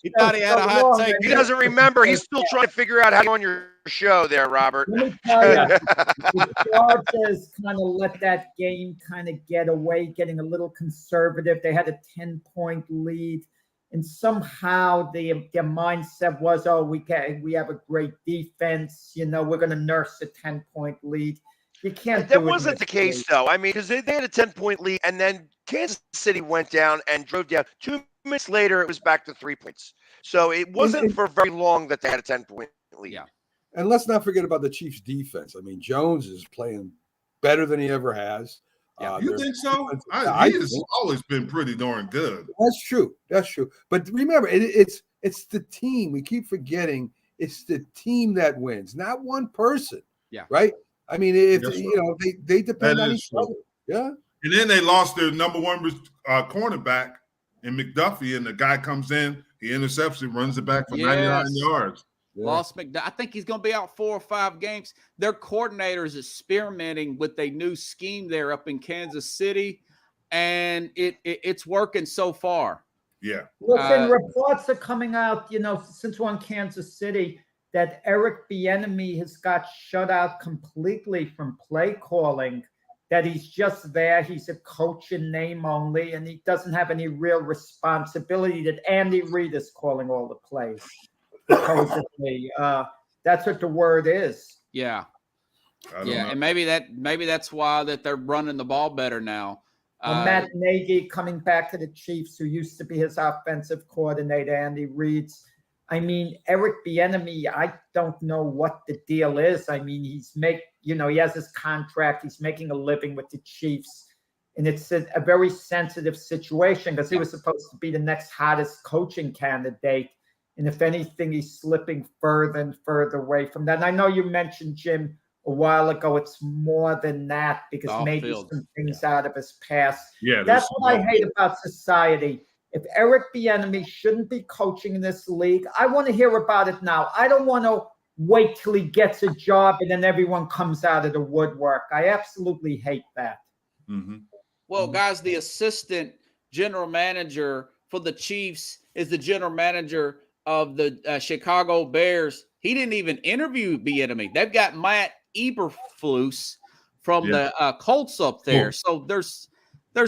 He thought he had a hot take. He doesn't remember. He's still trying to figure out how to go on your show there, Robert. Let me tell you, the Chargers kind of let that game kind of get away, getting a little conservative. They had a 10-point lead, and somehow their mindset was, we have a great defense. We're going to nurse a 10-point lead. You can't. That wasn't the case, though. I mean, because they had a 10-point lead, and then Kansas City went down and drove down. 2 minutes later, it was back to 3 points. So it wasn't for very long that they had a 10-point lead. Yeah. And let's not forget about the Chiefs' defense. I mean, Jones is playing better than he ever has. Yeah. You think so? He has always been pretty darn good. That's true. But remember, it's the team. We keep forgetting it's the team that wins, not one person. Yeah. Right? I mean, they depend on each other. Yeah. And then they lost their number one cornerback in McDuffie, and the guy comes in, he intercepts it, runs it back for 99 yards. Yeah. Lost McDuffie. I think he's going to be out 4 or 5 games. Their coordinator is experimenting with a new scheme there up in Kansas City, and it's working so far. Yeah. Listen, reports are coming out, since we're in Kansas City, that Eric Bieniemy has got shut out completely from play calling, that he's just there. He's a coach in name only, and he doesn't have any real responsibility, that Andy Reid is calling all the plays. Supposedly. That's what the word is. Yeah. I don't Yeah, know. and maybe that's why that they're running the ball better now. Matt Nagy coming back to the Chiefs, who used to be his offensive coordinator, Andy Reid's. I mean, Eric Bieniemy, I don't know what the deal is. I mean, he has his contract. He's making a living with the Chiefs. And it's a very sensitive situation because he was supposed to be the next hottest coaching candidate. And if anything, he's slipping further and further away from that. And I know you mentioned, Jim, a while ago, it's more than that because maybe some things out of his past. Yeah, that's what I hate about society. If Eric Bieniemy shouldn't be coaching in this league, I want to hear about it now. I don't want to wait till he gets a job and then everyone comes out of the woodwork. I absolutely hate that. Mm-hmm. Well, guys, the assistant general manager for the Chiefs is the general manager of the Chicago Bears. He didn't even interview Bieniemy. They've got Matt Eberflus from the Colts up there. So there's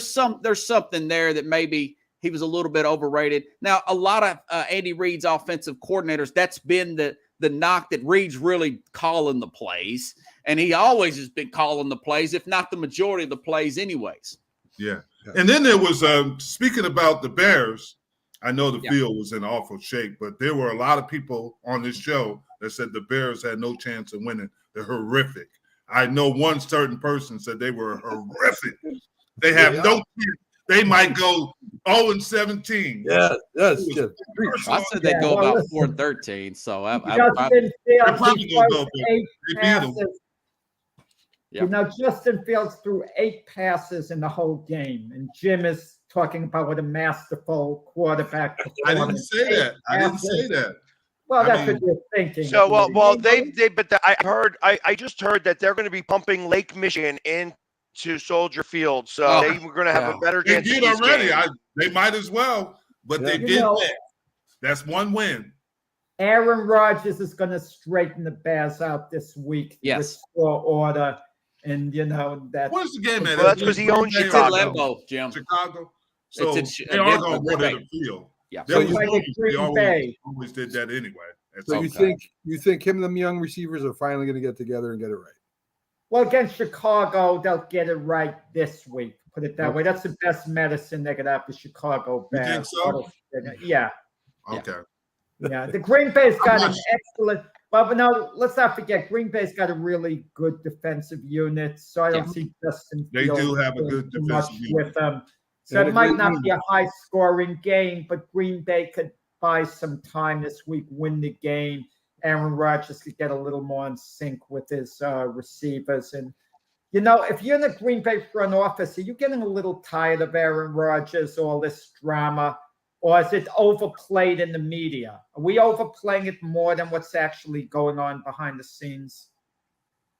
something there that maybe he was a little bit overrated. Now, a lot of Andy Reid's offensive coordinators, that's been the knock, that Reid's really calling the plays, and he always has been calling the plays, if not the majority of the plays anyways. Yeah. And then there was, speaking about the Bears, I know the field was in awful shape, but there were a lot of people on this show that said the Bears had no chance of winning. They're horrific. I know one certain person said they were horrific. They have no chance. They might go 0-17. Yeah, that's just. I said they'd go about 4-13. So Justin Fields, Justin Fields threw 8 passes in the whole game, and Jim is talking about what a masterful quarterback. I didn't say that. Well, that's what you're thinking. So, I just heard that they're going to be pumping Lake Michigan into Soldier Field, so they were going to have a better chance. They did already. They might as well, but they did that. That's one win. Aaron Rodgers is going to straighten the Bears out this week. Restore order, and that. Where's the game at? Well, that's because he owns Chicago. It's in Lambeau, Jim. Chicago. So they are going to go to the field. Yeah. So they always did that anyway. So you think him and them young receivers are finally going to get together and get it right? Well, against Chicago, they'll get it right this week. Put it that way. That's the best medicine they could have for Chicago Bears. You think so? Yeah. Okay. Yeah. The Green Bay's got an excellent. But no, let's not forget, Green Bay's got a really good defensive unit. So I don't see Justin They Fields do have a good defensive unit with them. So it might not be a high-scoring game, but Green Bay could buy some time this week, win the game. Aaron Rodgers could get a little more in sync with his receivers. And, if you're in the Green Bay front office, are you getting a little tired of Aaron Rodgers, all this drama, or is it overplayed in the media? Are we overplaying it more than what's actually going on behind the scenes?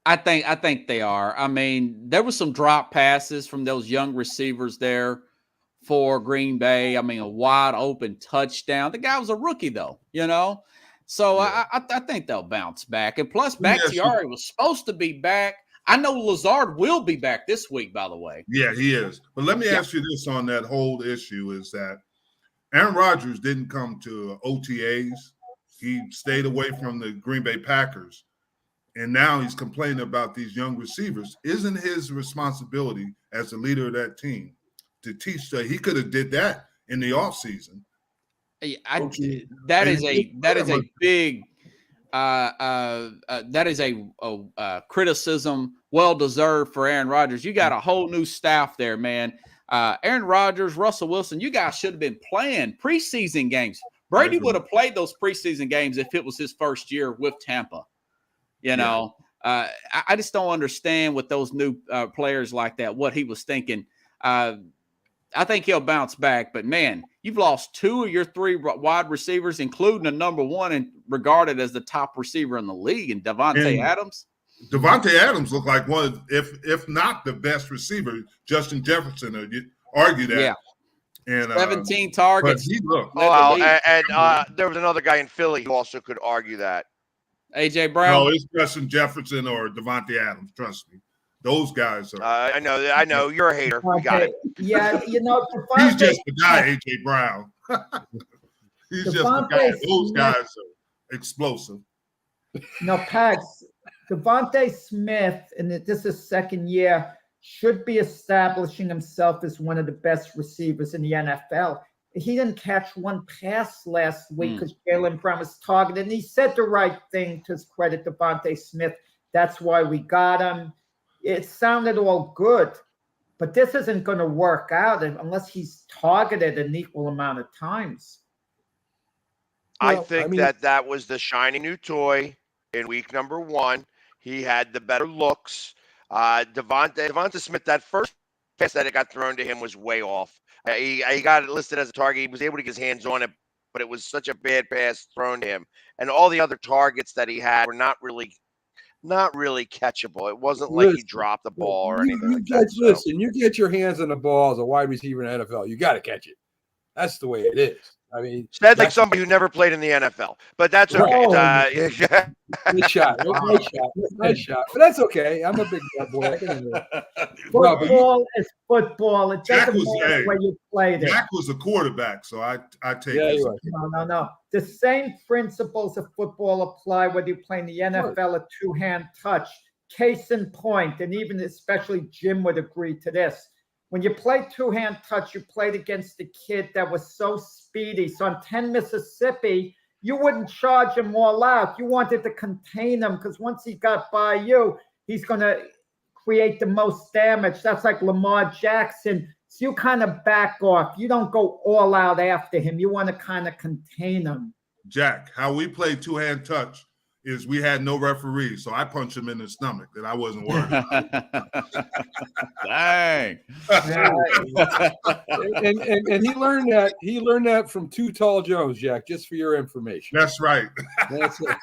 I think they are. I mean, there was some drop passes from those young receivers there for Green Bay. I mean, a wide open touchdown. The guy was a rookie, though, So I think they'll bounce back. And plus, Bakhtiari was supposed to be back. I know Lazard will be back this week, by the way. Yeah, he is. But let me ask you this on that whole issue is that Aaron Rodgers didn't come to OTAs. He stayed away from the Green Bay Packers. And now he's complaining about these young receivers. Isn't his responsibility as the leader of that team to teach that? He could have did that in the offseason. That is a big criticism, well deserved for Aaron Rodgers. You got a whole new staff there, man. Aaron Rodgers, Russell Wilson, you guys should have been playing preseason games. Brady would have played those preseason games if it was his first year with Tampa. I just don't understand with those new players like that, what he was thinking. I think he'll bounce back, but man, you've lost 2 of your 3 wide receivers, including a number 1 and regarded as the top receiver in the league, and Davante Adams. Davante Adams looked like one of, if not the best receiver. Justin Jefferson would argue that. Yeah. And 17 targets. But he looked. There was another guy in Philly who also could argue that. AJ Brown. No, it's Justin Jefferson or Davante Adams. Trust me. Those guys are. I know. You're a hater. We got it. Yeah, He's just the guy, AJ Brown. He's just the guy. Those guys are explosive. No, Pags, Devontae Smith, and this is second year, should be establishing himself as one of the best receivers in the NFL. He didn't catch one pass last week because Jalen Brown was targeted, and he said the right thing, to his credit, Devontae Smith. That's why we got him. It sounded all good, but this isn't going to work out unless he's targeted an equal amount of times. I think that was the shiny new toy in week number 1. He had the better looks. Devonta Smith, that first pass that it got thrown to him was way off. He got it listed as a target. He was able to get his hands on it, but it was such a bad pass thrown to him. And all the other targets that he had were not really catchable. It wasn't like he dropped the ball or anything like that. Listen, you get your hands on the ball as a wide receiver in the NFL, you got to catch it. That's the way it is. I mean, that's like somebody who never played in the NFL, but that's okay. Nice shot. But that's okay. I'm a big bad boy. Football is football. It doesn't matter where you played it. Jack was a quarterback, so I take this. No. The same principles of football apply whether you play in the NFL, a two-hand touch. Case in point, and even especially Jim would agree to this. When you play two-hand touch, you played against a kid that was so speedy. So on 10 Mississippi, you wouldn't charge him all out. You wanted to contain him because once he got by you, he's going to create the most damage. That's like Lamar Jackson. So you kind of back off. You don't go all out after him. You want to kind of contain him. Jack, how we play two-hand touch is we had no referee, so I punched him in the stomach that I wasn't worried about. Dang. and he learned that from Too Tall Jones, Jack, just for your information. That's right. That's it.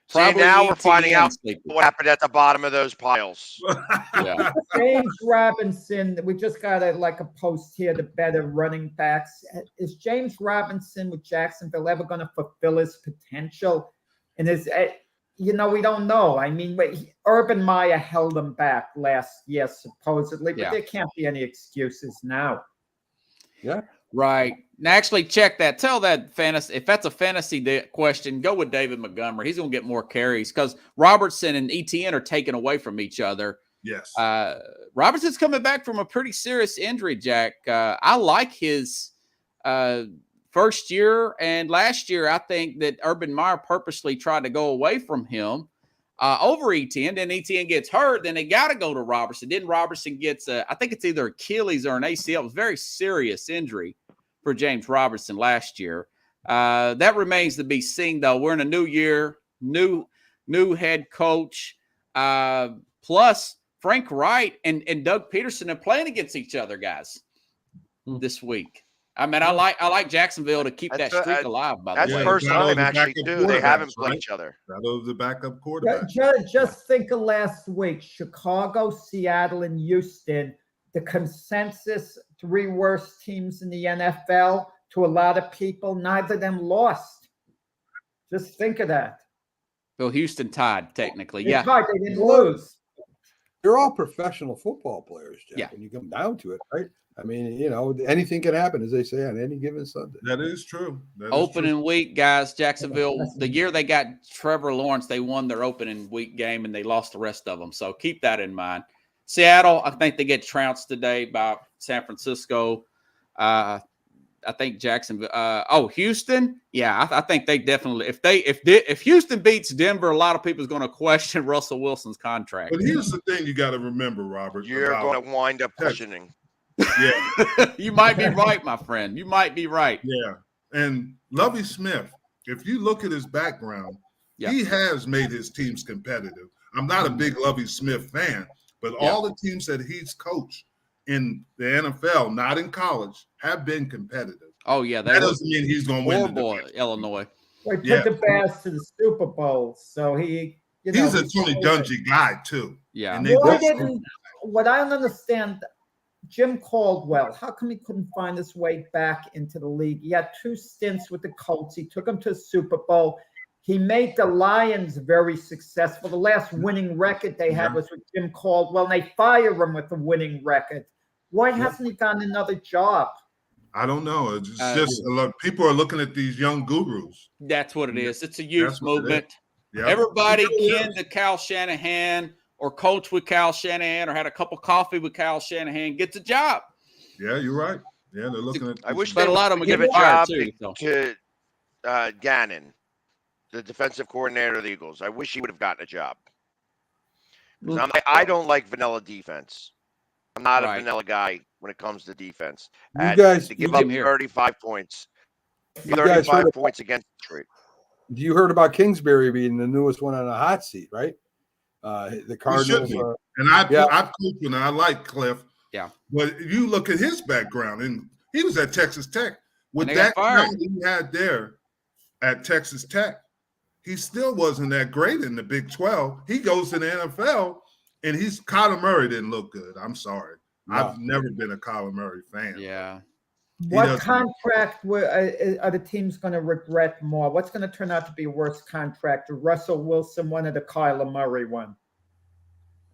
See, now we're finding out what happened at the bottom of those piles. Yeah. James Robinson, we just got a post here, the better running backs. Is James Robinson with Jacksonville ever going to fulfill his potential? And we don't know. I mean, Urban Meyer held him back last year, supposedly, but there can't be any excuses now. Yeah. Right. Now, actually, check that. Tell that fantasy. If that's a fantasy question, go with David Montgomery. He's going to get more carries because Robertson and ETN are taken away from each other. Yes. Robertson's coming back from a pretty serious injury, Jack. I like his first year, and last year I think that Urban Meyer purposely tried to go away from him over ETN. Then ETN gets hurt, then they got to go to Robertson. Then Robertson gets I think it's either Achilles or an ACL. It was a very serious injury for James Robertson last year. That remains to be seen, though. We're in a new year, new head coach, plus Frank Wright and Doug Peterson are playing against each other, guys, this week. I mean, I like Jacksonville to keep that streak alive. By the way, that's the first time actually too. They haven't played each other. That was the backup quarterback. Just think of last week: Chicago, Seattle, and Houston. The consensus 3 worst teams in the NFL. To a lot of people, neither of them lost. Just think of that. Well, Houston tied technically. They tied, they didn't lose. They're all professional football players, Jack. Yeah. When you come down to it, right? I mean, anything can happen, as they say, on any given Sunday. That is true. Opening week, guys, Jacksonville, the year they got Trevor Lawrence, they won their opening week game and they lost the rest of them. So keep that in mind. Seattle, I think they get trounced today by San Francisco. I think Jacksonville. Houston. Yeah, I think they definitely. If Houston beats Denver, a lot of people is going to question Russell Wilson's contract. But here's the thing you got to remember, Robert. You're going to wind up questioning. Yeah, you might be right, my friend. You might be right. Yeah, and Lovie Smith. If you look at his background, he has made his teams competitive. I'm not a big Lovie Smith fan, but all the teams that he's coached in the NFL, not in college, have been competitive. Oh yeah, that doesn't mean he's going to win. Horrible, Illinois. Well, he took the Bears to the Super Bowl, so he's a Tony Dungy guy too. Yeah. And what I don't understand, Jim Caldwell, how come he couldn't find his way back into the league? He had 2 stints with the Colts. He took them to the Super Bowl. He made the Lions very successful. The last winning record they had was with Jim Caldwell, and they fired him with a winning record. Why hasn't he gotten another job? I don't know. It's just a lot. People are looking at these young gurus. That's what it is. It's a youth movement. Yeah. Everybody kin to Kyle Shanahan or coach with Kyle Shanahan or had a cup of coffee with Kyle Shanahan gets a job. Yeah, you're right. Yeah, they're looking at. I wish But they a lot of them would give give a a job too. to Gannon, the defensive coordinator of the Eagles. I wish he would have gotten a job. I don't like vanilla defense. I'm not a vanilla guy when it comes to defense. You guys, to give up 35 points. 35 points against Detroit. You heard about Kingsbury being the newest one on the hot seat, right? The Cardinals. And I've coached and I like Cliff. Yeah. But you look at his background, and he was at Texas Tech. With that guy he had there at Texas Tech, he still wasn't that great in the Big 12. He goes to the NFL, and Kyler Murray didn't look good. I'm sorry. No. I've never been a Kyler Murray fan. Yeah. What contract are the teams going to regret more? What's going to turn out to be a worse contract? The Russell Wilson one or the Kyler Murray one?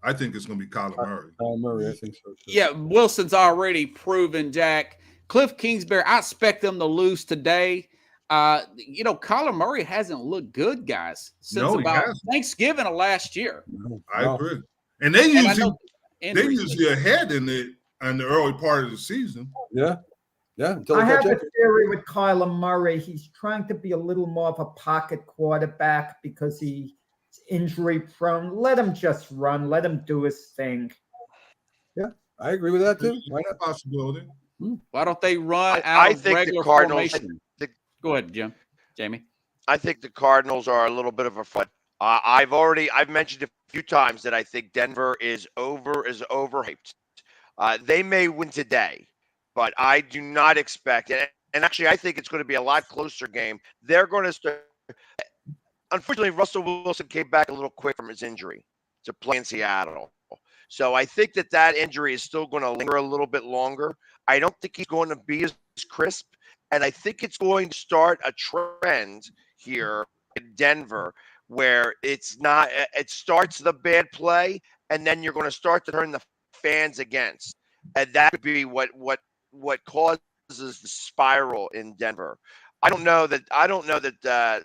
I think it's going to be Kyler Murray. Kyler Murray, I think so too. Yeah, Wilson's already proven, Jack. Cliff Kingsbury, I expect them to lose today. Kyler Murray hasn't looked good, guys, since about Thanksgiving of last year. I agree. And they usually ahead in the early part of the season. Yeah. Yeah. I have a theory with Kyler Murray. He's trying to be a little more of a pocket quarterback because he's injury prone. Let him just run. Let him do his thing. Yeah, I agree with that too. Why not? Possibility. Why don't they run out of regular formation? Go ahead, Jamie. I think the Cardinals are a little bit of a front. I've mentioned a few times that I think Denver is overhyped. They may win today, but I do not expect it. And actually, I think it's going to be a lot closer game. They're going to start. Unfortunately, Russell Wilson came back a little quick from his injury to play in Seattle. So I think that injury is still going to linger a little bit longer. I don't think he's going to be as crisp. And I think it's going to start a trend here in Denver where it starts the bad play, and then you're going to start to turn the fans against. And that could be what causes the spiral in Denver. I don't know that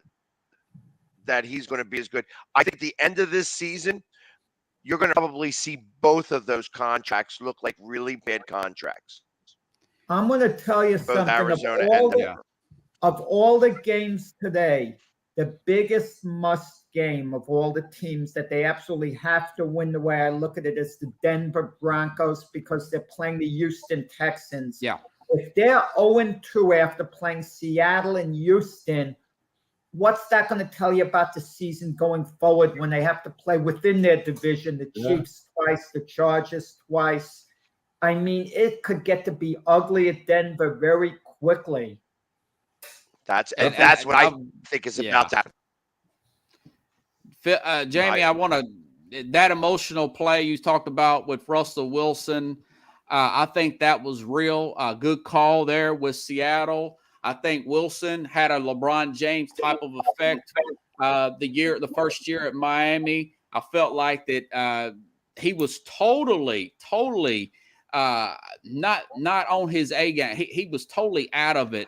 he's going to be as good. I think at the end of this season, you're going to probably see both of those contracts look like really bad contracts. I'm going to tell you both something. Arizona of all the games today, the biggest must game of all the teams that they absolutely have to win, the way I look at it, is the Denver Broncos because they're playing the Houston Texans. Yeah. If they're 0-2 after playing Seattle and Houston, what's that going to tell you about the season going forward when they have to play within their division, the Chiefs twice, the Chargers twice? I mean, it could get to be ugly at Denver very quickly. That's what I think is about to happen. Jamie, I want that emotional play you talked about with Russell Wilson. I think that was real. Good call there with Seattle. I think Wilson had a LeBron James type of effect the first year at Miami. I felt like that he was totally not on his A game. He was totally out of it.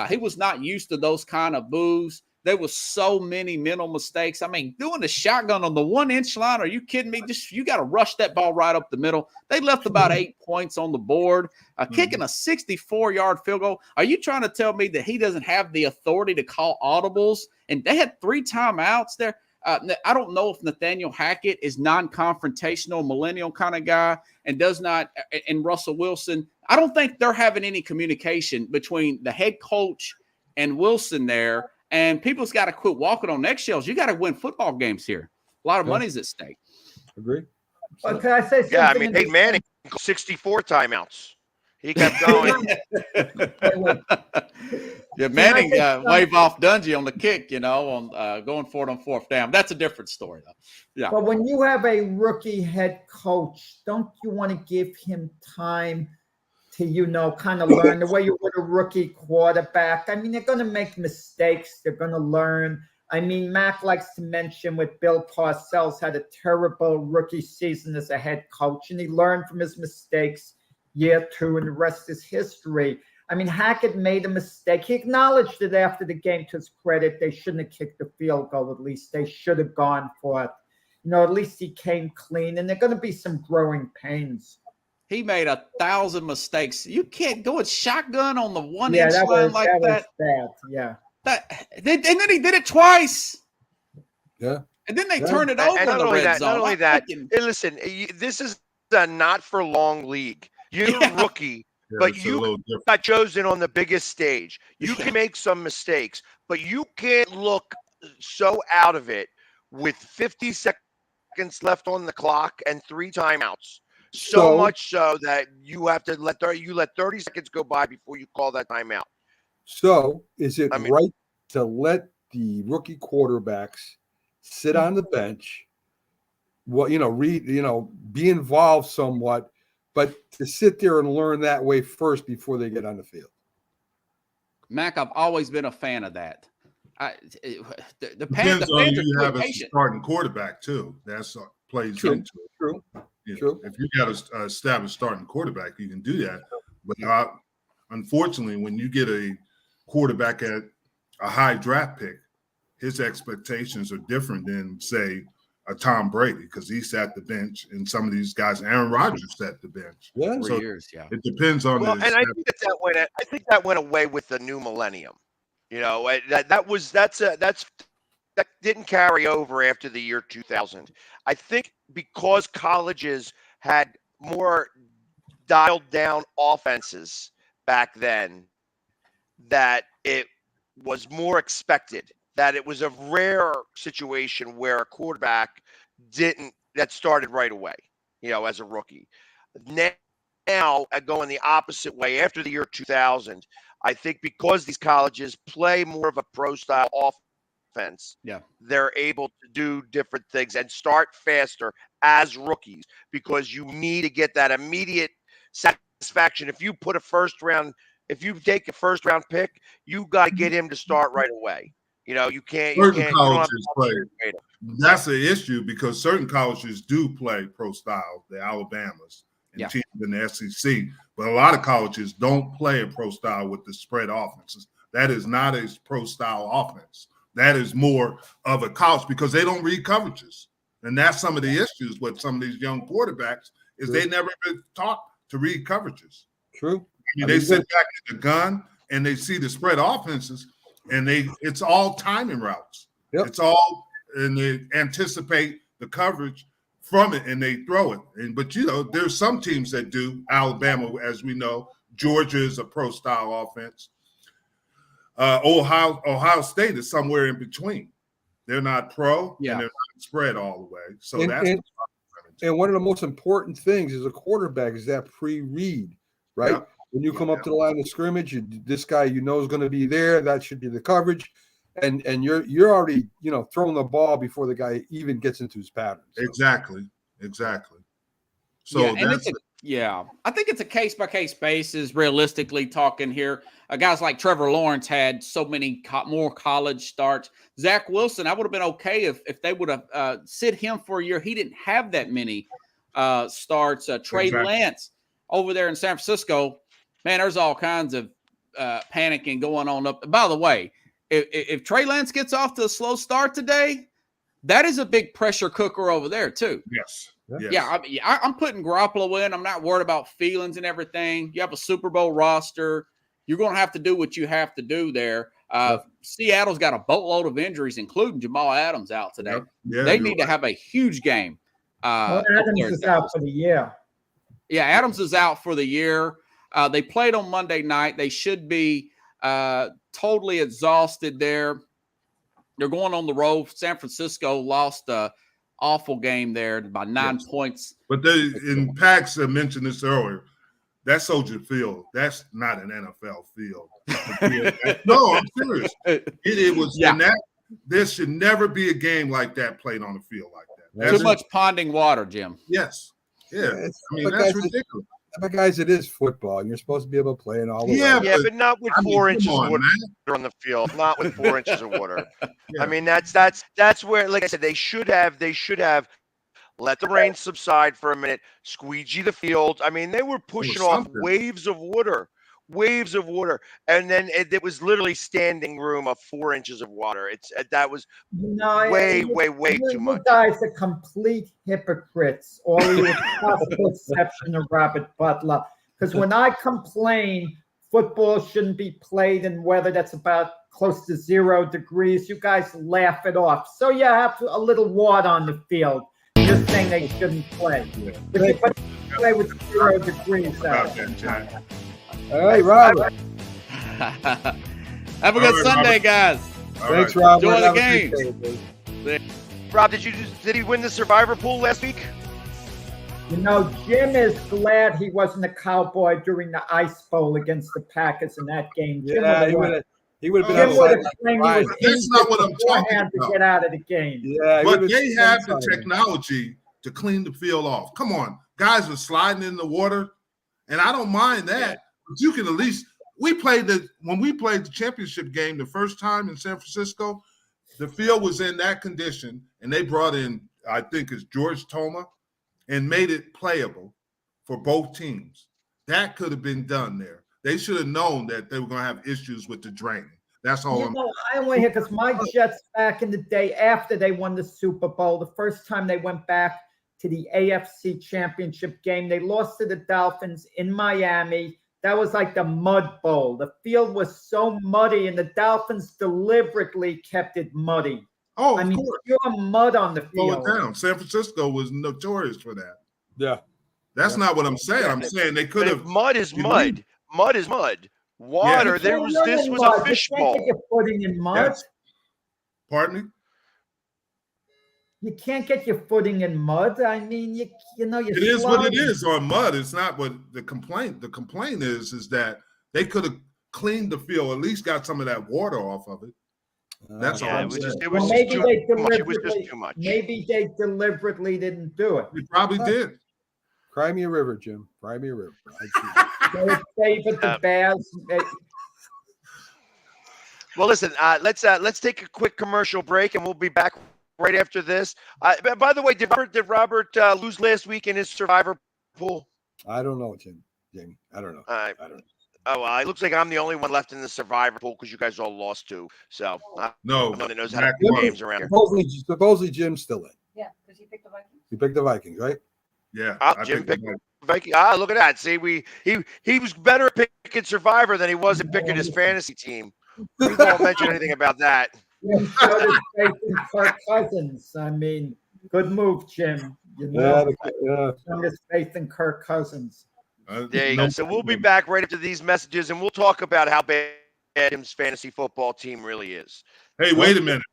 He was not used to those kind of boos. There was so many mental mistakes. I mean, doing the shotgun on the 1-inch line, are you kidding me? You got to rush that ball right up the middle. They left about 8 points on the board. Kicking a 64-yard field goal. Are you trying to tell me that he doesn't have the authority to call audibles? And they had 3 timeouts there. I don't know if Nathaniel Hackett is non-confrontational, millennial kind of guy, and and Russell Wilson. I don't think they're having any communication between the head coach and Wilson there. And people's got to quit walking on eggshells. You got to win football games here. A lot of money's at stake. Agree. But can I say something? Yeah, I mean, Peyton Manning 64 timeouts. He kept going. Yeah, Manning wave off Dungy on the kick, on going for it on 4th down. That's a different story, though. Yeah. But when you have a rookie head coach, don't you want to give him time to, kind of learn the way you would a rookie quarterback? I mean, they're going to make mistakes. They're going to learn. I mean, Mac likes to mention with Bill Parcells had a terrible rookie season as a head coach, and he learned from his mistakes year 2, and the rest is history. I mean, Hackett made a mistake. He acknowledged it after the game, to his credit. They shouldn't have kicked the field goal, at least. They should have gone for it. At least he came clean, and there are going to be some growing pains. He made 1,000 mistakes. You can't go with shotgun on the 1-inch line like that. Bad. Yeah. And then he did it twice. Yeah. And then they turned it over in the red zone. Not only that, and listen, this is a not for long league. You're a rookie, but you got chosen on the biggest stage. You can make some mistakes, but you can't look so out of it with 50 seconds left on the clock and 3 timeouts. So much so that you have to let 30 seconds go by before you call that timeout. So is it right to let the rookie quarterbacks sit on the bench? Well, be involved somewhat, but to sit there and learn that way first before they get on the field. Mac, I've always been a fan of that. The Depends on you have a starting quarterback too. That's plays into it. True. True. If you got an established starting quarterback, you can do that. But unfortunately, when you get a quarterback at a high draft pick, his expectations are different than, say, a Tom Brady, because he sat the bench, and some of these guys, Aaron Rodgers sat the bench. Yeah, so it depends on. And I think that went away with the new millennium. That didn't carry over after the year 2000. I think because colleges had more dialed down offenses back then, that it was more expected, that it was a rare situation where a quarterback that started right away, as a rookie. Now going the opposite way after the year 2000, I think because these colleges play more of a pro style offense, they're able to do different things and start faster as rookies, because you need to get that immediate satisfaction. If you take a first round pick, you got to get him to start right away. You can't. Colleges play. That's the issue, because certain colleges do play pro style, the Alabamas and teams in the SEC, but a lot of colleges don't play a pro style with the spread offenses. That is not a pro style offense. That is more of a college, because they don't read coverages, and that's some of the issues with some of these young quarterbacks is they never been taught to read coverages. True. They sit back in the gun and they see the spread offenses, and it's all timing routes. Yep. It's all, and they anticipate the coverage from it and they throw it. But there's some teams that do. Alabama, as we know, Georgia is a pro style offense. Ohio State is somewhere in between. They're not pro and they're not spread all the way. So and one of the most important things as a quarterback is that pre-read, right? Yep. When you come up to the line of scrimmage, this guy is going to be there. That should be the coverage, and you're already throwing the ball before the guy even gets into his patterns. So. Exactly. So I think it's a case-by-case basis, realistically talking here. Guys like Trevor Lawrence had so many more college starts. Zach Wilson, I would have been okay if they would have sit him for a year. He didn't have that many starts. Trey Lance over there in San Francisco, man, there's all kinds of panicking going on up. By the way, if Trey Lance gets off to a slow start today, that is a big pressure cooker over there too. Yes. Yeah, I'm putting Garoppolo in. I'm not worried about feelings and everything. You have a Super Bowl roster. You're going to have to do what you have to do there. Seattle's got a boatload of injuries, including Jamal Adams out today. They need to have a huge game. Adams is out for the year. Yeah, Adams is out for the year. They played on Monday night. They should be totally exhausted there. They're going on the road. San Francisco lost an awful game there by 9 points. But Pags mentioned this earlier. That Soldier Field, that's not an NFL field. No, I'm serious. It was. There should never be a game like that played on a field like that. Too much ponding water, Jim. Yes. Yeah. That's ridiculous. But guys, it is football. You're supposed to be able to play in all the Yeah, way. Yeah, but not with I mean, 4 come inches of on, water man. on the field. Not with 4 inches of water. Yeah. I mean, that's where, like I said, they should have let the rain subside for a minute, squeegee the field. I mean, they were pushing off something. waves of water, and then it was literally standing room of 4 inches of water. That was No, way you too much. guys are complete hypocrites. All of you, possible exception of Robert Butler. Because when I complain football shouldn't be played in weather that's about close to 0 degrees, you guys laugh it off. So you have a little water on the field. You're saying they shouldn't play. But you play with 0 degrees out. All right, Robert. Have a good All right, Sunday, Robert. guys. Thanks, Robert. Enjoy the Have a games. good day, dude. Rob, did he win the Survivor pool last week? You know, Jim is glad he wasn't a Cowboy during the Ice Bowl against the Packers in that game. Jim Yeah, he would have been Jim would outside. have claimed he was That's not what I'm beforehand talking to about. get out of the game. Yeah, he But would've they been have the outside. technology to clean the field off. Come on, guys are sliding in the water, and I don't mind that. Yeah. But you can at least when we played the championship game the first time in San Francisco, the field was in that condition, and they brought in, I think it's George Toma, and made it playable for both teams. That could have been done there. They should have known that they were going to have issues with the draining. That's all. You know, I only hear because my Jets back in the day after they won the Super Bowl, the first time they went back to the AFC Championship game, they lost to the Dolphins in Miami. That was like the Mud Bowl. The field was so muddy, and the Dolphins deliberately kept it muddy. Oh, I of mean, course. pure mud on the Slow field. it down. San Francisco was notorious for that. Yeah. That's not what I'm saying. I'm saying they could But if have. mud is you mud. Mud is mud. Water. You There can't was run this in was mud. a fishbowl. You can't get your footing in mud. Yes. Pardon me? You can't get your footing in mud. I mean, you know, It is what it is on mud. It's not what the complaint. The complaint is that they could have cleaned the field, at least got some of that water off of it. That's all Yeah, I'm it was saying. just it Well, was maybe just they too much. It was deliberately, just too much. maybe they deliberately didn't do it. They probably did. Cry me a river, Jim. Cry me a river. They would favored the Bears. Well, listen. Let's take a quick commercial break, and we'll be back right after this. By the way, did Robert lose last week in his Survivor pool? I don't know, Jamie. I don't know. I I don't know. Oh, well, it looks like I'm the only one left in the Survivor pool because you guys all lost too. So No. I'm the one that knows how to Mac play won. games around here. Supposedly Jim's still in. Yeah, because he picked the Vikings. You picked the Vikings, right? Yeah. Ah, I Jim think picked Viking. Look at that. See, he was better at picking Survivor than he was at picking his fantasy team. We won't mention anything about that. Jim showed his faith in Kirk Cousins. I mean, good move, Jim. You know, showing his faith in Kirk Cousins. There you go. So we'll be back right after these messages, and we'll talk about how bad Jim's fantasy football team really is. Hey, wait a minute.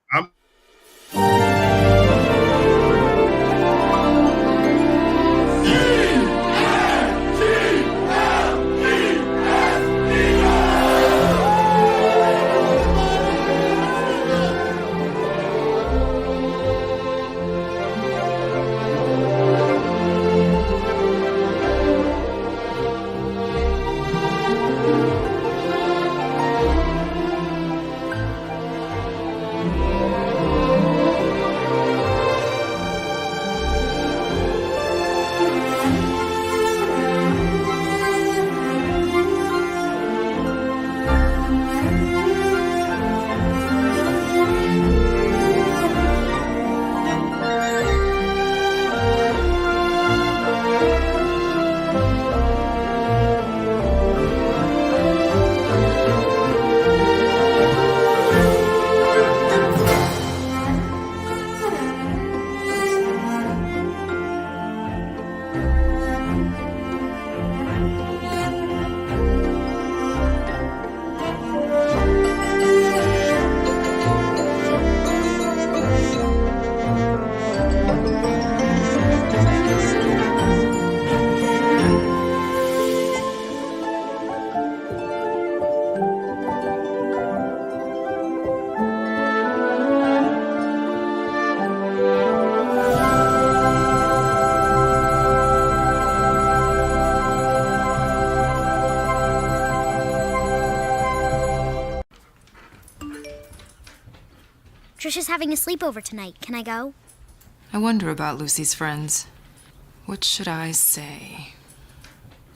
Trisha's having a sleepover tonight. Can I go? I wonder about Lucy's friends. What should I say?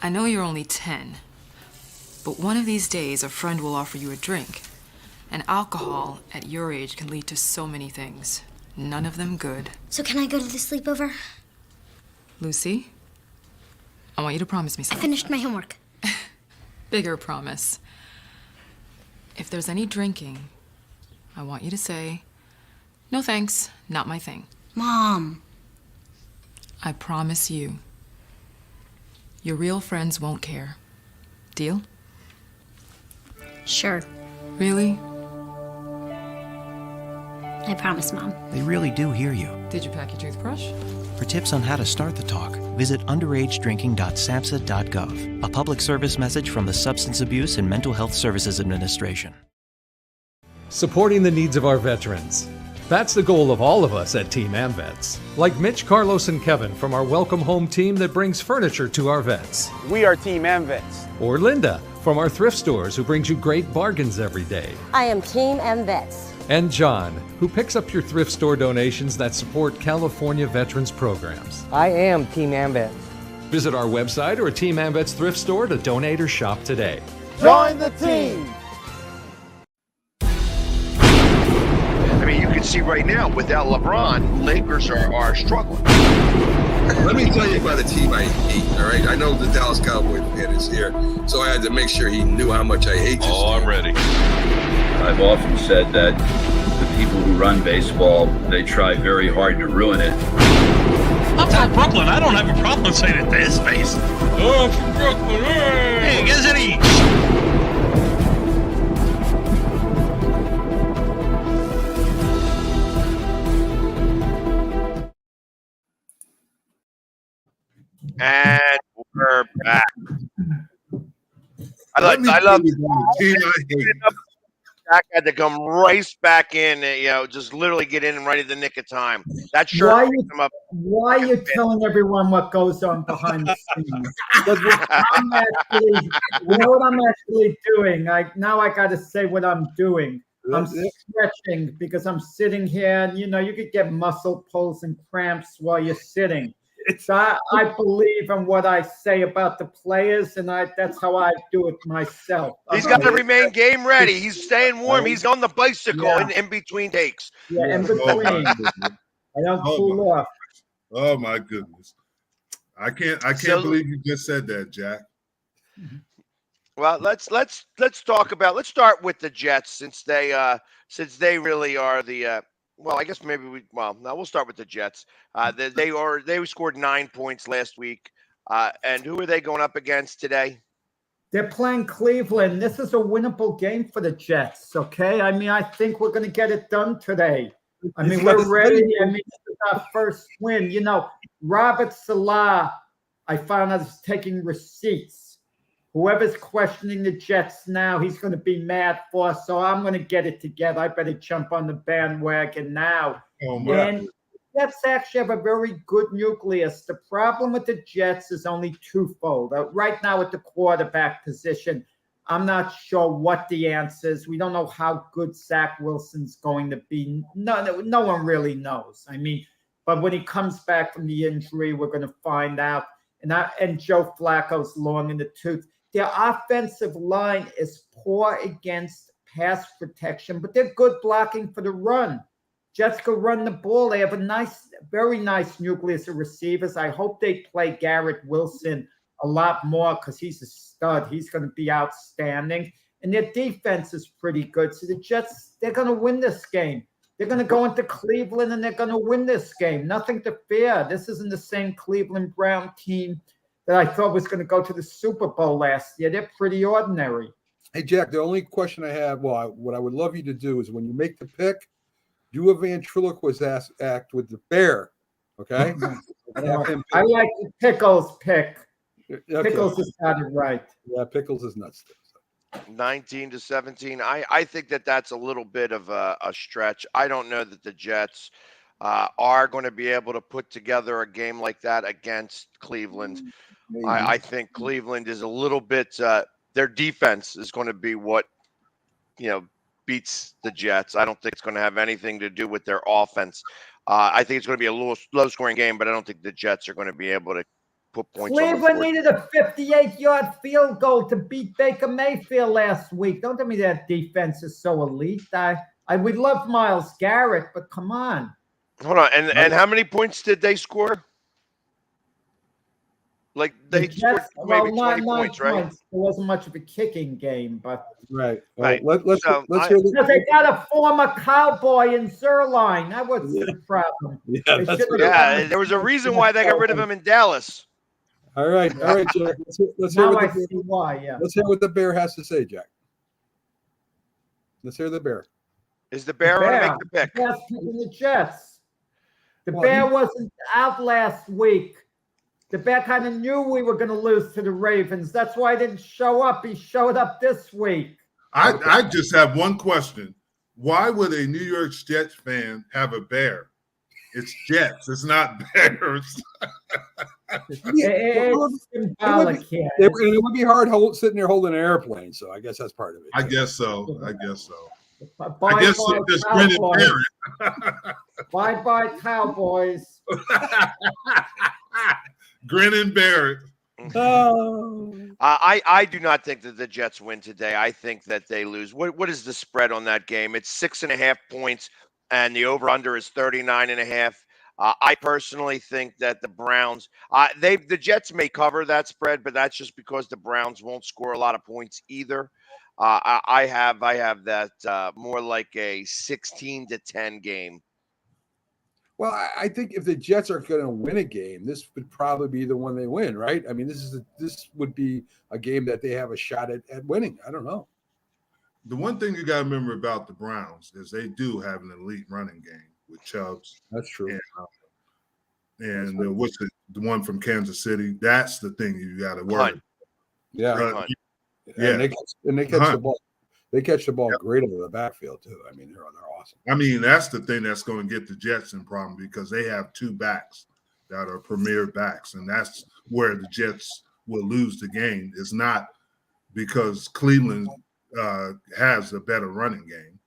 I know you're only 10, but one of these days a friend will offer you a drink. And alcohol at your age can lead to so many things. None of them good. So can I go to the sleepover? Lucy, I want you to promise me I something. finished my homework. Bigger promise. If there's any drinking, I want you to say, "No thanks, not my thing." Mom. I promise you, your real friends won't care. Deal? Sure. Really? I promise, Mom. They really do hear you. Did you pack your toothbrush? For tips on how to start the talk, visit underagedrinking.samhsa.gov. A public service message from the Substance Abuse and Mental Health Services Administration. Supporting the needs of our veterans. That's the goal of all of us at Team AmVets. Like Mitch, Carlos, and Kevin from our Welcome Home team that brings furniture to our vets. We are Team AmVets. Or Linda from our thrift stores who brings you great bargains every day. I am Team AmVets. And John, who picks up your thrift store donations that support California veterans programs. I am Team AmVets. Visit our website or a Team AmVets thrift store to donate or shop today. Join the team! I mean, you can see right now, without LeBron, Lakers are struggling. Let me tell you about a team I hate, all right? I know the Dallas Cowboys fan is here, so I had to make sure he knew how much I hate this team. I'm ready. I've often said that the people who run baseball, they try very hard to ruin it. I'm from Brooklyn. I don't have a problem saying it to his face. Oh, I'm from Brooklyn. Hey, get us any. And we're back. I love the team I hate. Jack had to come right back in, just literally get in right at the nick of time. That shirt Why picked him up. Why are you telling everyone what goes on behind the scenes? Because you know what I'm actually doing? Now I got to say what I'm doing. I'm stretching because I'm sitting here, and you could get muscle pulls and cramps while you're sitting. So I believe in what I say about the players, and that's how I do it myself. He's got to remain game ready. He's staying warm. He's on the bicycle in between takes. Yeah, in between. I don't cool off. Oh my goodness! I can't believe you just said that, Jack. Well, let's talk about. Let's start with the Jets since they really are the. Well, I guess maybe we'll start with the Jets. They scored 9 points last week. And who are they going up against today? They're playing Cleveland. This is a winnable game for the Jets, okay? I mean, I think we're going to get it done today. I mean, we're ready. I mean, this is our first win. Robert Salah, I found out is taking receipts. Whoever's questioning the Jets now, he's going to be mad for us. So I'm going to get it together. I better jump on the bandwagon now. And Jets actually have a very good nucleus. The problem with the Jets is only twofold. Right now at the quarterback position, I'm not sure what the answer is. We don't know how good Zach Wilson's going to be. No one really knows. I mean, but when he comes back from the injury, we're going to find out. And Joe Flacco's long in the tooth. Their offensive line is poor against pass protection, but they're good blocking for the run. Jets can run the ball. They have a very nice nucleus of receivers. I hope they play Garrett Wilson a lot more because he's a stud. He's going to be outstanding. And their defense is pretty good. So the Jets, they're going to win this game. They're going to go into Cleveland and they're going to win this game. Nothing to fear. This isn't the same Cleveland Brown team that I thought was going to go to the Super Bowl last year. They're pretty ordinary. Hey, Jack, the only question I have, what I would love you to do is when you make the pick, do a ventriloquist act with the bear, okay? I like the Pickles pick. Okay. Pickles has got it right. Yeah, Pickles is nuts. 19-17. I think that's a little bit of a stretch. I don't know that the Jets are going to be able to put together a game like that against Cleveland. I think Cleveland is a little bit their defense is going to be what beats the Jets. I don't think it's going to have anything to do with their offense. I think it's going to be a low-scoring game, but I don't think the Jets are going to be able to put points on the Cleveland board. needed a 58-yard field goal to beat Baker Mayfield last week. Don't tell me that defense is so elite. We love Myles Garrett, but come on. Hold on, and how many points did they score? Like they scored maybe 20 points, right? There wasn't much of a kicking game, but right. Right. Let's hear because they got a former Cowboy in Zerline. That was the problem. Yeah, there was a reason why they got rid of him in Dallas. All right, Jack. Let's hear Now what I see why. Yeah. Let's hear what the Bear has to say, Jack. Let's hear the Bear. Is the Bear going to make the pick? The Bear's picking the Jets. The Bear wasn't out last week. The Bear kind of knew we were going to lose to the Ravens. That's why he didn't show up. He showed up this week. I just have one question. Why would a New York Jets fan have a bear? It's Jets. It's not Bears. It's symbolic here. It would be hard sitting there holding an airplane, so I guess that's part of it. I guess so. Bye-bye, I guess just grin and bear it. Bye-bye, Cowboys. Grin and bear it. I do not think that the Jets win today. I think that they lose. What is the spread on that game? It's 6.5 points, and the over/under is 39.5. I personally think that the Browns, the Jets may cover that spread, but that's just because the Browns won't score a lot of points either. I have that more like a 16-10 game. Well, I think if the Jets are going to win a game, this would probably be the one they win, right? I mean, this would be a game that they have a shot at winning. I don't know. The one thing you got to remember about the Browns is they do have an elite running game with Chubbs. That's true. And what's the one from Kansas City? That's the thing you got to worry about. Yeah. Yeah. And they catch the ball. They catch the ball great over the backfield too. I mean, they're awesome. I mean, that's the thing that's going to get the Jets in problem because they have two backs that are premier backs, and that's where the Jets will lose the game. It's not because Cleveland has a better running game.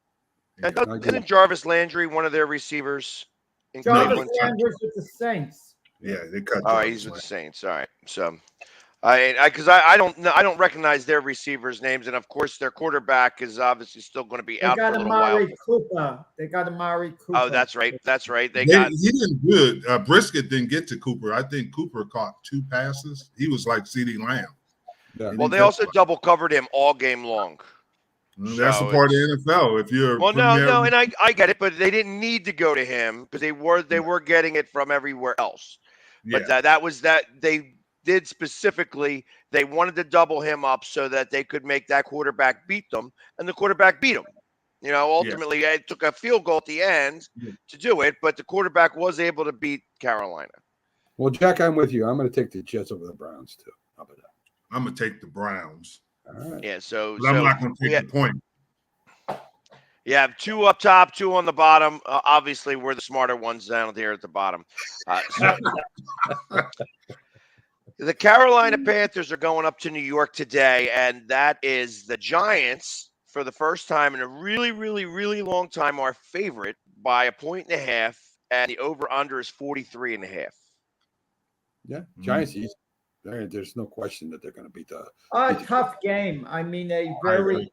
And isn't Jarvis Landry one of their receivers? Jarvis Landry's with the Saints. Yeah, they cut. Oh, he's with the Saints. All right, so. Because I don't recognize their receivers' names, and of course their quarterback is obviously still going to be out for a little while. They got Amari Cooper. Oh, that's right. He didn't do it. Brisket didn't get to Cooper. I think Cooper caught 2 passes. He was like CeeDee Lamb. Yeah. Well, they also double covered him all game long. That's a part of the NFL. If you're no, and I get it, but they didn't need to go to him because they were getting it from everywhere else. But that was that they did specifically. They wanted to double him up so that they could make that quarterback beat them, and the quarterback beat him. You know, ultimately, it took a field goal at the end to do it, but the quarterback was able to beat Carolina. Well, Jack, I'm with you. I'm going to take the Jets over the Browns too. How about that? I'm going to take the Browns. All right. Yeah, I'm not going to take the point. You have 2 up top, 2 on the bottom. Obviously, we're the smarter ones down here at the bottom. The Carolina Panthers are going up to New York today, and that is the Giants, for the first time in a really, really, really long time, are favorite by 1.5, and the over-under is 43.5. Yeah, Giants. There's no question that they're going to beat the. Tough game. I mean, a very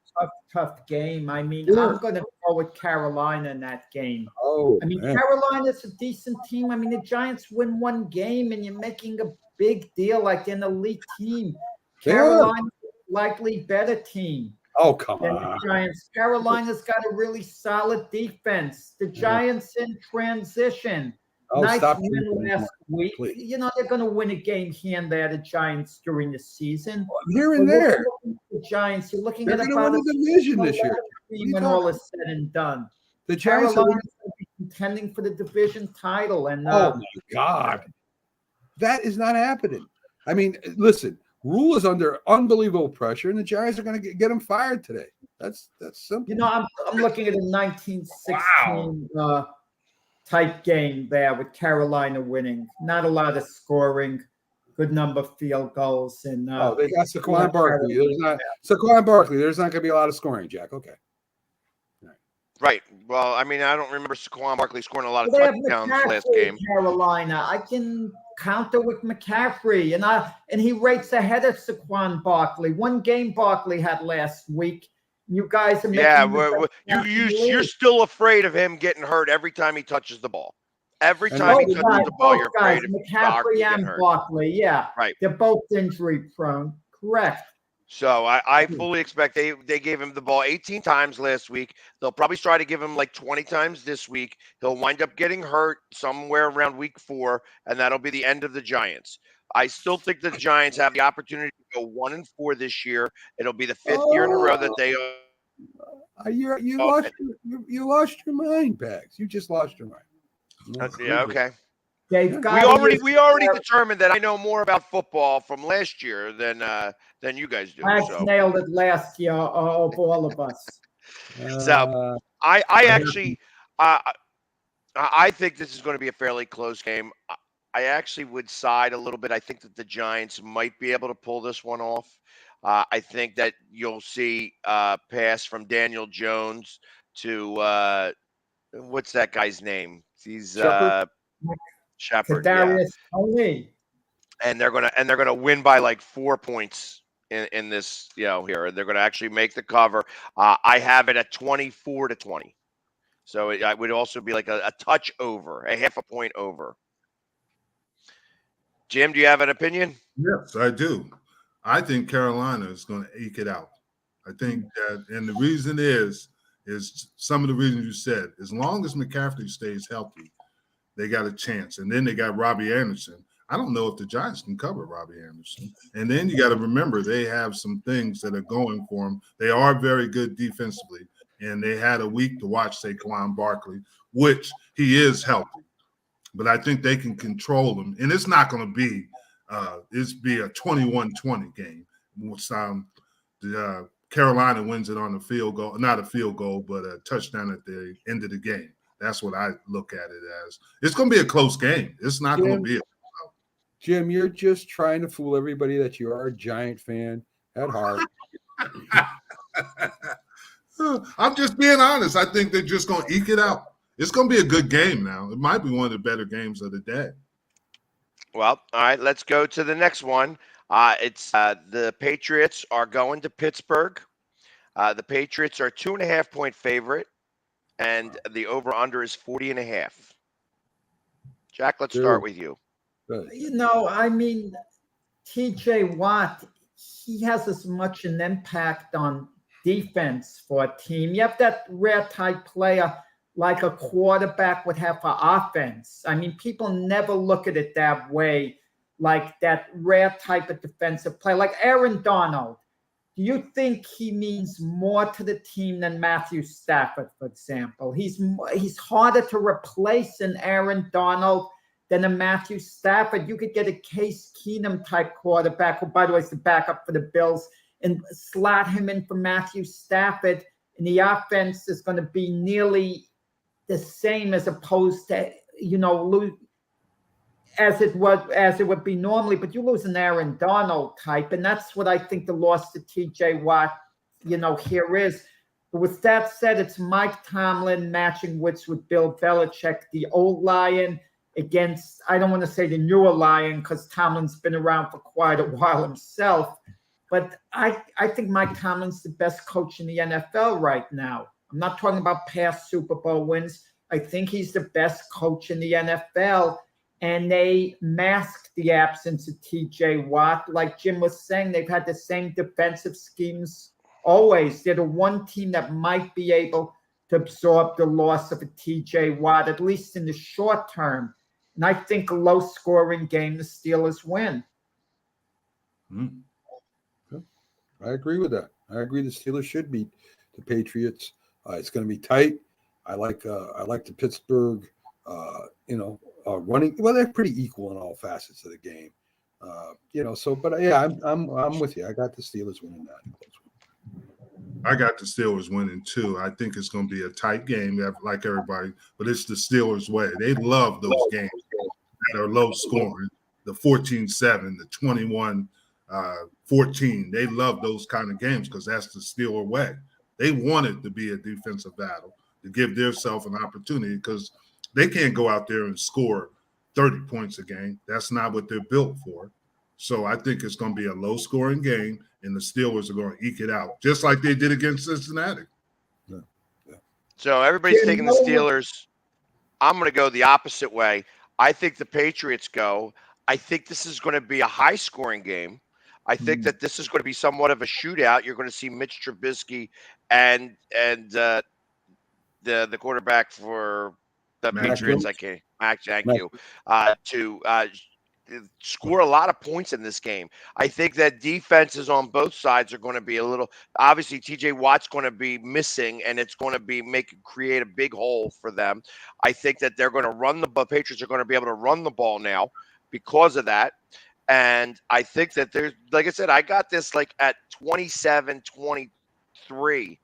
tough game. I mean, I'm going to go with Carolina in that game. Oh, I mean, Carolina's a decent team. I mean, the Giants win one game, and you're making a big deal like an elite team. Carolina's likely better team. Oh, come than on. The Giants. Carolina's got a really solid defense. The Giants in transition. Nice win last week. Please. You know, they're going to win a game here and there, the Giants, during the season. Here and there. The Giants, you're looking They're at going to win the division this year. When all is said and done. The Giants are going to be contending for the division title. And oh, my God. That is not happening. I mean, listen, Rule is under unbelievable pressure, and the Giants are going to get him fired today. That's simple. You know, I'm looking at a 1916 type game there with Carolina winning. Not a lot of scoring, good number of field goals. And they got Saquon Barkley. Saquon Barkley. There's not going to be a lot of scoring, Jack. Okay. Right. Well, I mean, I don't remember Saquon Barkley scoring a lot of They have touchdowns last McCaffrey game. in Carolina. I can counter with McCaffrey, and he rates ahead of Saquon Barkley. One game Barkley had last week. You guys are making You're still afraid of him getting hurt every time he touches the ball. Every time he touches the ball, you're afraid of Barkley McCaffrey getting and hurt. Barkley. Yeah, right. They're both injury prone. Correct. So I fully expect they gave him the ball 18 times last week. They'll probably try to give him like 20 times this week. He'll wind up getting hurt somewhere around week 4, and that'll be the end of the Giants. I still think the Giants have the opportunity to go 1-4 this year. It'll be the 5th year in a row that they. You lost your mind, Pags. You just lost your mind. Yeah. Okay. We already determined that I know more about football from last year than you guys do. Max nailed it last year of all of us. So I think this is going to be a fairly close game. I actually would side a little bit. I think that the Giants might be able to pull this one off. I think that you'll see pass from Daniel Jones to what's that guy's name? He's Shepard. Kadarius Toney. And they're gonna win by like 4 points in this, here. They're gonna actually make the cover. I have it at 24-20. So it would also be like a touch over, a half a point over. Jim, do you have an opinion? Yes, I do. I think Carolina is going to eke it out. I think that, and the reason is some of the reasons you said. As long as McCaffrey stays healthy, they got a chance. And then they got Robbie Anderson. I don't know if the Giants can cover Robbie Anderson. And then you got to remember they have some things that are going for them. They are very good defensively, and they had a week to watch Saquon Barkley, which he is healthy. But I think they can control him. And it's not going to be a 21-20 game. Carolina wins it on a field goal, not a field goal, but a touchdown at the end of the game. That's what I look at it as. It's going to be a close game. It's not going to be Jim, you're just trying to fool everybody that you are a Giant fan at heart. I'm just being honest. I think they're just going to eke it out. It's going to be a good game now. It might be one of the better games of the day. Well, all right, let's go to the next one. It's the Patriots are going to Pittsburgh. The Patriots are 2.5-point favorite, and the over-under is 40.5. Jack, let's start with you. I mean, T.J. Watt, he has as much an impact on defense for a team. You have that rare type player like a quarterback would have for offense. I mean, people never look at it that way, like that rare type of defensive player, like Aaron Donald. Do you think he means more to the team than Matthew Stafford, for example? He's harder to replace than Aaron Donald than a Matthew Stafford. You could get a Case Keenum type quarterback, who, by the way, is the backup for the Bills, and slot him in for Matthew Stafford, and the offense is going to be nearly the same as opposed to, as it would be normally, but you lose an Aaron Donald type, and that's what I think the loss to T.J. Watt, here is. But with that said, it's Mike Tomlin matching wits with Bill Belichick, the old Lion against, I don't want to say the newer Lion because Tomlin's been around for quite a while himself, but I think Mike Tomlin's the best coach in the NFL right now. I'm not talking about past Super Bowl wins. I think he's the best coach in the NFL. And they masked the absence of T.J. Watt. Like Jim was saying, they've had the same defensive schemes always. They're the one team that might be able to absorb the loss of a T.J. Watt, at least in the short term. And I think a low-scoring game, the Steelers win. I agree with that. I agree the Steelers should beat the Patriots. It's going to be tight. I like the Pittsburgh, running. Well, they're pretty equal in all facets of the game. I'm with you. I got the Steelers winning that. I got the Steelers winning too. I think it's going to be a tight game, like everybody, but it's the Steelers' way. They love those games that are low scoring, the 14-7, the 21-14. They love those kind of games because that's the Steeler way. They want it to be a defensive battle. to give themselves an opportunity because they can't go out there and score 30 points a game. That's not what they're built for. So I think it's going to be a low-scoring game, and the Steelers are going to eke it out, just like they did against Cincinnati. So everybody's taking the Steelers. I'm going to go the opposite way. I think the Patriots go. I think this is going to be a high-scoring game. I think that this is going to be somewhat of a shootout. You're going to see Mitch Trubisky and the quarterback for the Patriots. Thank you. To score a lot of points in this game. I think that defenses on both sides are going to be a little. Obviously, TJ Watt's going to be missing, and it's going to create a big hole for them. I think that they're going to run the Patriots are going to be able to run the ball now because of that. And I think that there's, like I said, I got this like at 27-23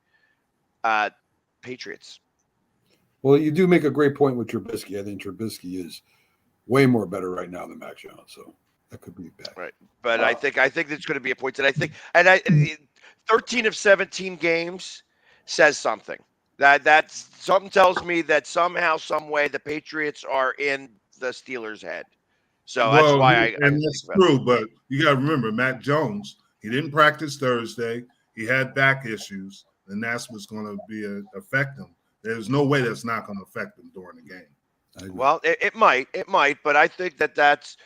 Patriots. Well, you do make a great point with Trubisky. I think Trubisky is way more better right now than Mac Jones, so that could be bad. Right, but I think it's going to be a point. And I think, 13 of 17 games says something. That's something tells me that somehow, some way, the Patriots are in the Steelers' head. So that's why that's true. But you got to remember, Mac Jones, he didn't practice Thursday. He had back issues, and that's what's going to affect him. There's no way that's not going to affect him during the game. Well, it might, but I think that's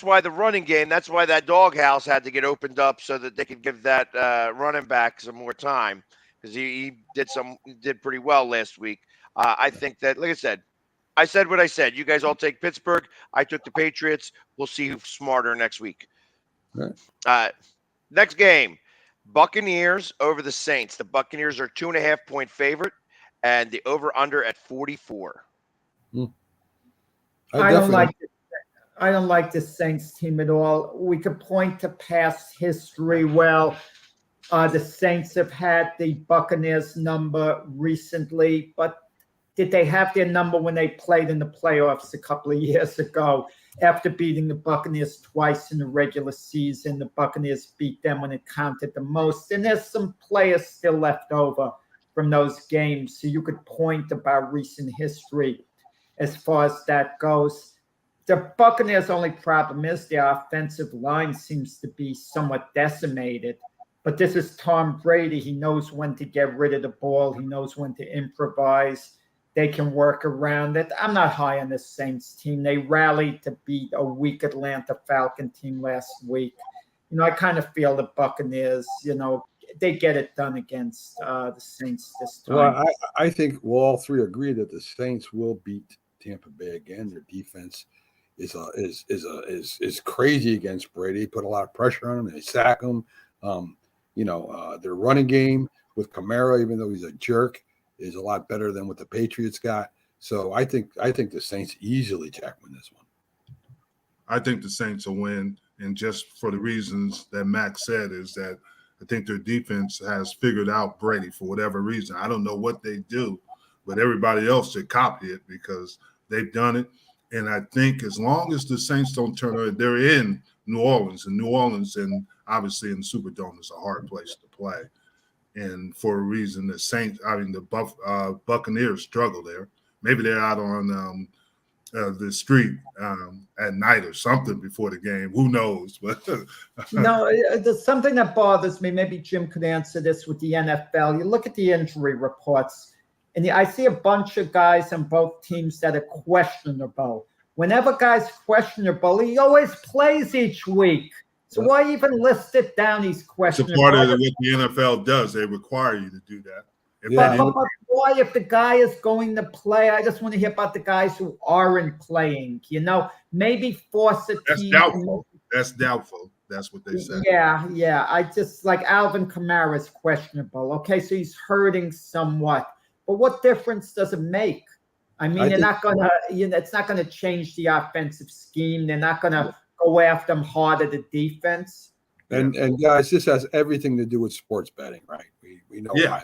why the running game, that's why that doghouse had to get opened up so that they could give that running back some more time because he did pretty well last week. I think that, like I said what I said. You guys all take Pittsburgh. I took the Patriots. We'll see who's smarter next week. Right. Next game, Buccaneers over the Saints. The Buccaneers are 2.5-point favorite, and the over/under at 44. I don't like the Saints team at all. We could point to past history. Well, the Saints have had the Buccaneers number recently, but did they have their number when they played in the playoffs a couple of years ago? After beating the Buccaneers twice in the regular season, the Buccaneers beat them when it counted the most. And there's some players still left over from those games. So you could point about recent history as far as that goes. The Buccaneers' only problem is their offensive line seems to be somewhat decimated. But this is Tom Brady. He knows when to get rid of the ball. He knows when to improvise. They can work around it. I'm not high on this Saints team. They rallied to beat a weak Atlanta Falcon team last week. I kind of feel the Buccaneers, they get it done against the Saints this time. Well, I think we'll all three agree that the Saints will beat Tampa Bay again. Their defense is crazy against Brady. Put a lot of pressure on him. They sack him. Their running game with Kamara, even though he's a jerk, is a lot better than what the Patriots got. So I think the Saints easily win this one. I think the Saints will win, and just for the reasons that Max said, is that I think their defense has figured out Brady for whatever reason. I don't know what they do, but everybody else should copy it because they've done it. And I think as long as the Saints don't turn around, they're in New Orleans, and obviously in the Superdome is a hard place to play. And for a reason, the Buccaneers struggle there. Maybe they're out on the street at night or something before the game. Who knows? But no, there's something that bothers me. Maybe Jim could answer this with the NFL. You look at the injury reports, and I see a bunch of guys on both teams that are questionable. Whenever guys questionable, he always plays each week. So why even list it down? He's questionable. It's a part of what the NFL does. They require you to do that. But why, if the guy is going to play? I just want to hear about the guys who aren't playing. Maybe force a team. That's doubtful. That's what they say. Yeah. I just like Alvin Kamara is questionable. Okay, so he's hurting somewhat. But what difference does it make? I mean, it's not going to change the offensive scheme. They're not going to go after them hard at the defense. And guys, this has everything to do with sports betting, right? We know why.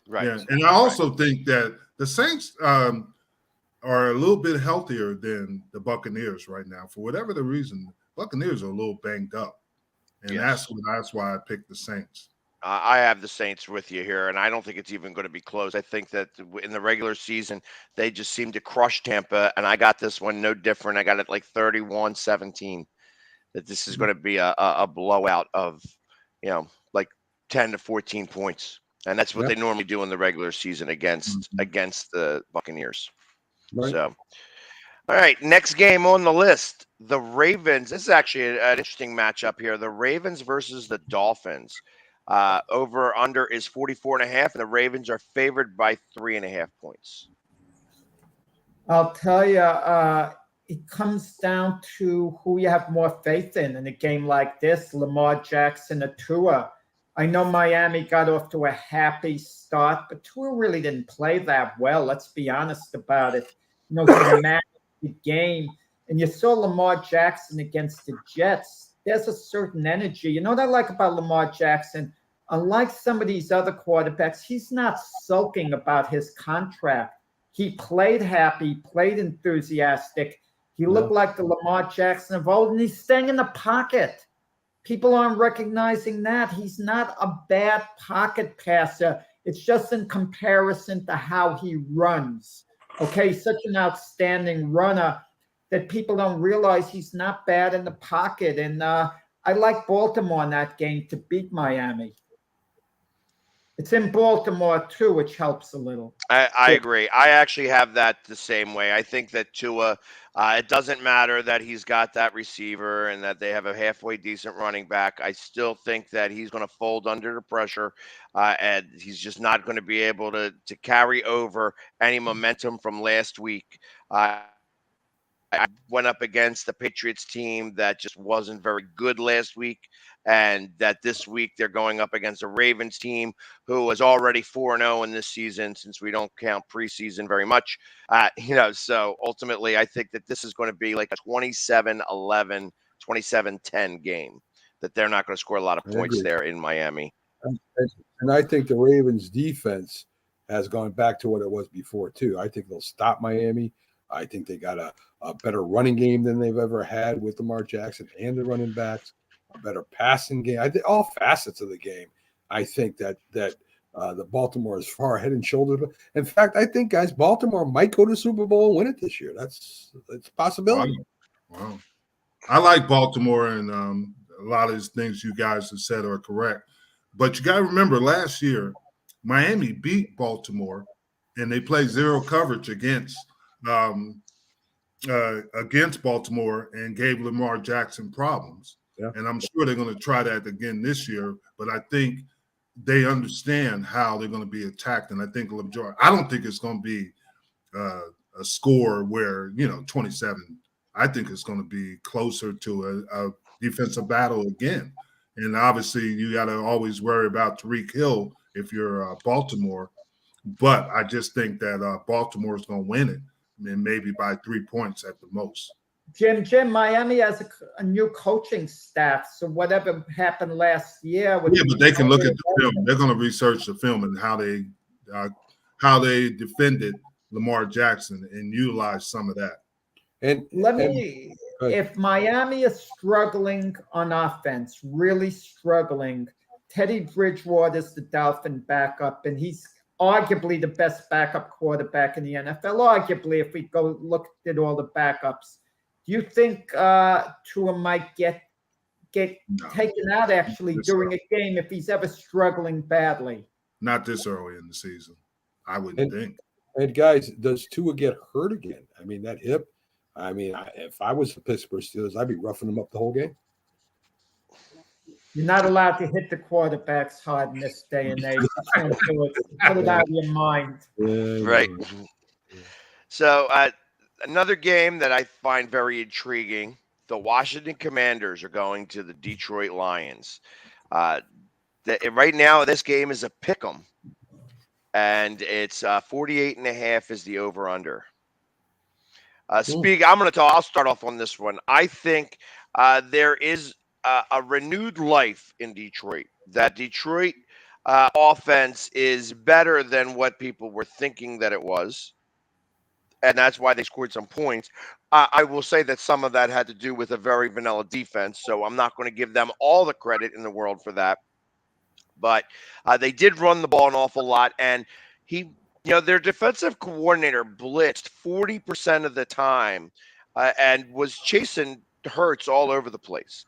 Right. Yeah. And I also think that the Saints are a little bit healthier than the Buccaneers right now. For whatever the reason, Buccaneers are a little banged up. And that's why I picked the Saints. I have the Saints with you here, and I don't think it's even going to be close. I think that in the regular season, they just seem to crush Tampa, and I got this one no different. I got it like 31-17, that this is going to be a blowout of, like 10 to 14 points. And that's what they normally do in the regular season against the Buccaneers. Right. So, all right, next game on the list, the Ravens. This is actually an interesting matchup here. The Ravens versus the Dolphins. Over under is 44.5, and the Ravens are favored by 3.5 points. I'll tell you, it comes down to who you have more faith in a game like this, Lamar Jackson or Tua. I know Miami got off to a happy start, but Tua really didn't play that well. Let's be honest about it. He managed the game, and you saw Lamar Jackson against the Jets. There's a certain energy. You know what I like about Lamar Jackson? Unlike some of these other quarterbacks, he's not sulking about his contract. He played happy, played enthusiastic. He looked like the Lamar Jackson of old, and he's staying in the pocket. People aren't recognizing that. He's not a bad pocket passer. It's just in comparison to how he runs. Okay, he's such an outstanding runner that people don't realize he's not bad in the pocket. And I like Baltimore in that game to beat Miami. It's in Baltimore, too, which helps a little. I agree. I actually have that the same way. I think that Tua, it doesn't matter that he's got that receiver and that they have a halfway decent running back. I still think that he's going to fold under the pressure, and he's just not going to be able to carry over any momentum from last week. I went up against the Patriots team that just wasn't very good last week, and that this week they're going up against a Ravens team who was already 4-0 in this season, since we don't count preseason very much. So ultimately I think that this is going to be like a 27-11, 27-10 game, that they're not going to score a lot of points there in Miami. And I think the Ravens defense has gone back to what it was before too. I think they'll stop Miami. I think they got a better running game than they've ever had with Lamar Jackson and the running backs, a better passing game. I think all facets of the game. I think that the Baltimore is far ahead and shoulders. In fact, I think, guys, Baltimore might go to the Super Bowl and win it this year. It's a possibility. Wow. I like Baltimore, and a lot of these things you guys have said are correct. But you got to remember, last year, Miami beat Baltimore, and they played zero coverage against Baltimore and gave Lamar Jackson problems. Yeah. And I'm sure they're going to try that again this year. But I think they understand how they're going to be attacked. And I think I don't think it's going to be a score where, 27. I think it's going to be closer to a defensive battle again. And obviously you got to always worry about Tyreek Hill if you're Baltimore. But I just think that Baltimore is going to win it, and maybe by 3 points at the most. Jim, Miami has a new coaching staff. So whatever happened last year. But they can look at the film. They're going to research the film and how they defended Lamar Jackson and utilize some of that. If Miami is struggling on offense, really struggling, Teddy Bridgewater is the Dolphin backup, and he's arguably the best backup quarterback in the NFL. Arguably, if we go look at all the backups, do you think Tua might get taken out actually during a game if he's ever struggling badly? Not this early in the season, I wouldn't think. And guys, does Tua get hurt again? I mean, that hip. I mean, if I was the Pittsburgh Steelers, I'd be roughing them up the whole game. You're not allowed to hit the quarterbacks hard in this day and age. You can't do it. Put it out of your mind. Right. So another game that I find very intriguing, the Washington Commanders are going to the Detroit Lions. Right now, this game is a pick 'em, and it's 48.5 is the over-under. I'll start off on this one. I think there is a renewed life in Detroit. That Detroit offense is better than what people were thinking that it was, and that's why they scored some points. I will say that some of that had to do with a very vanilla defense, so I'm not going to give them all the credit in the world for that. But they did run the ball an awful lot, and their defensive coordinator blitzed 40% of the time and was chasing Hurts all over the place.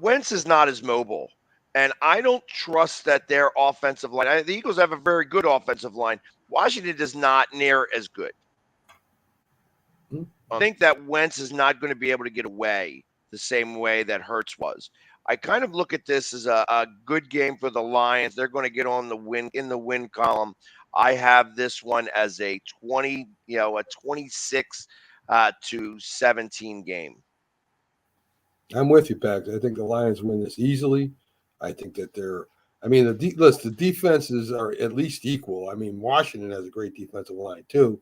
Wentz is not as mobile, and I don't trust that their offensive line. The Eagles have a very good offensive line. Washington is not near as good. I think that Wentz is not going to be able to get away the same way that Hurts was. I kind of look at this as a good game for the Lions. They're going to get on the win column. I have this one as a 26 to 17 game. I'm with you, Pags. I think the Lions win this easily. I think that the defenses are at least equal. I mean, Washington has a great defensive line too,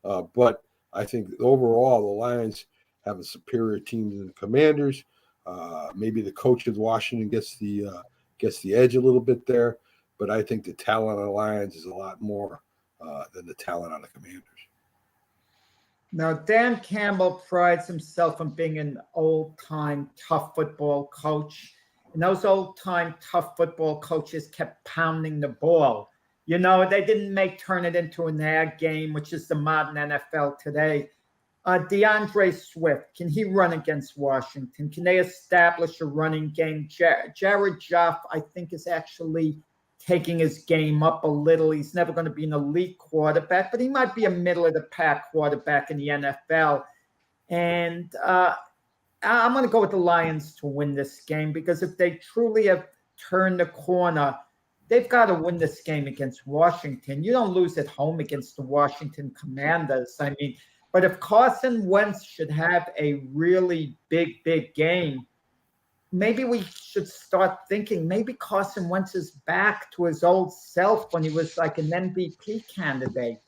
but I think overall the Lions have a superior team than the Commanders. Maybe the coach of Washington gets the edge a little bit there, but I think the talent on the Lions is a lot more than the talent on the Commanders. Now, Dan Campbell prides himself on being an old-time tough football coach. And those old-time tough football coaches kept pounding the ball. You know, they didn't turn it into an air game, which is the modern NFL today. DeAndre Swift, can he run against Washington? Can they establish a running game? Jared Goff, I think, is actually taking his game up a little. He's never going to be an elite quarterback, but he might be a middle-of-the-pack quarterback in the NFL. And I'm going to go with the Lions to win this game because if they truly have turned the corner, they've got to win this game against Washington. You don't lose at home against the Washington Commanders. I mean, but if Carson Wentz should have a really big game, maybe we should start thinking maybe Carson Wentz is back to his old self when he was like an MVP candidate.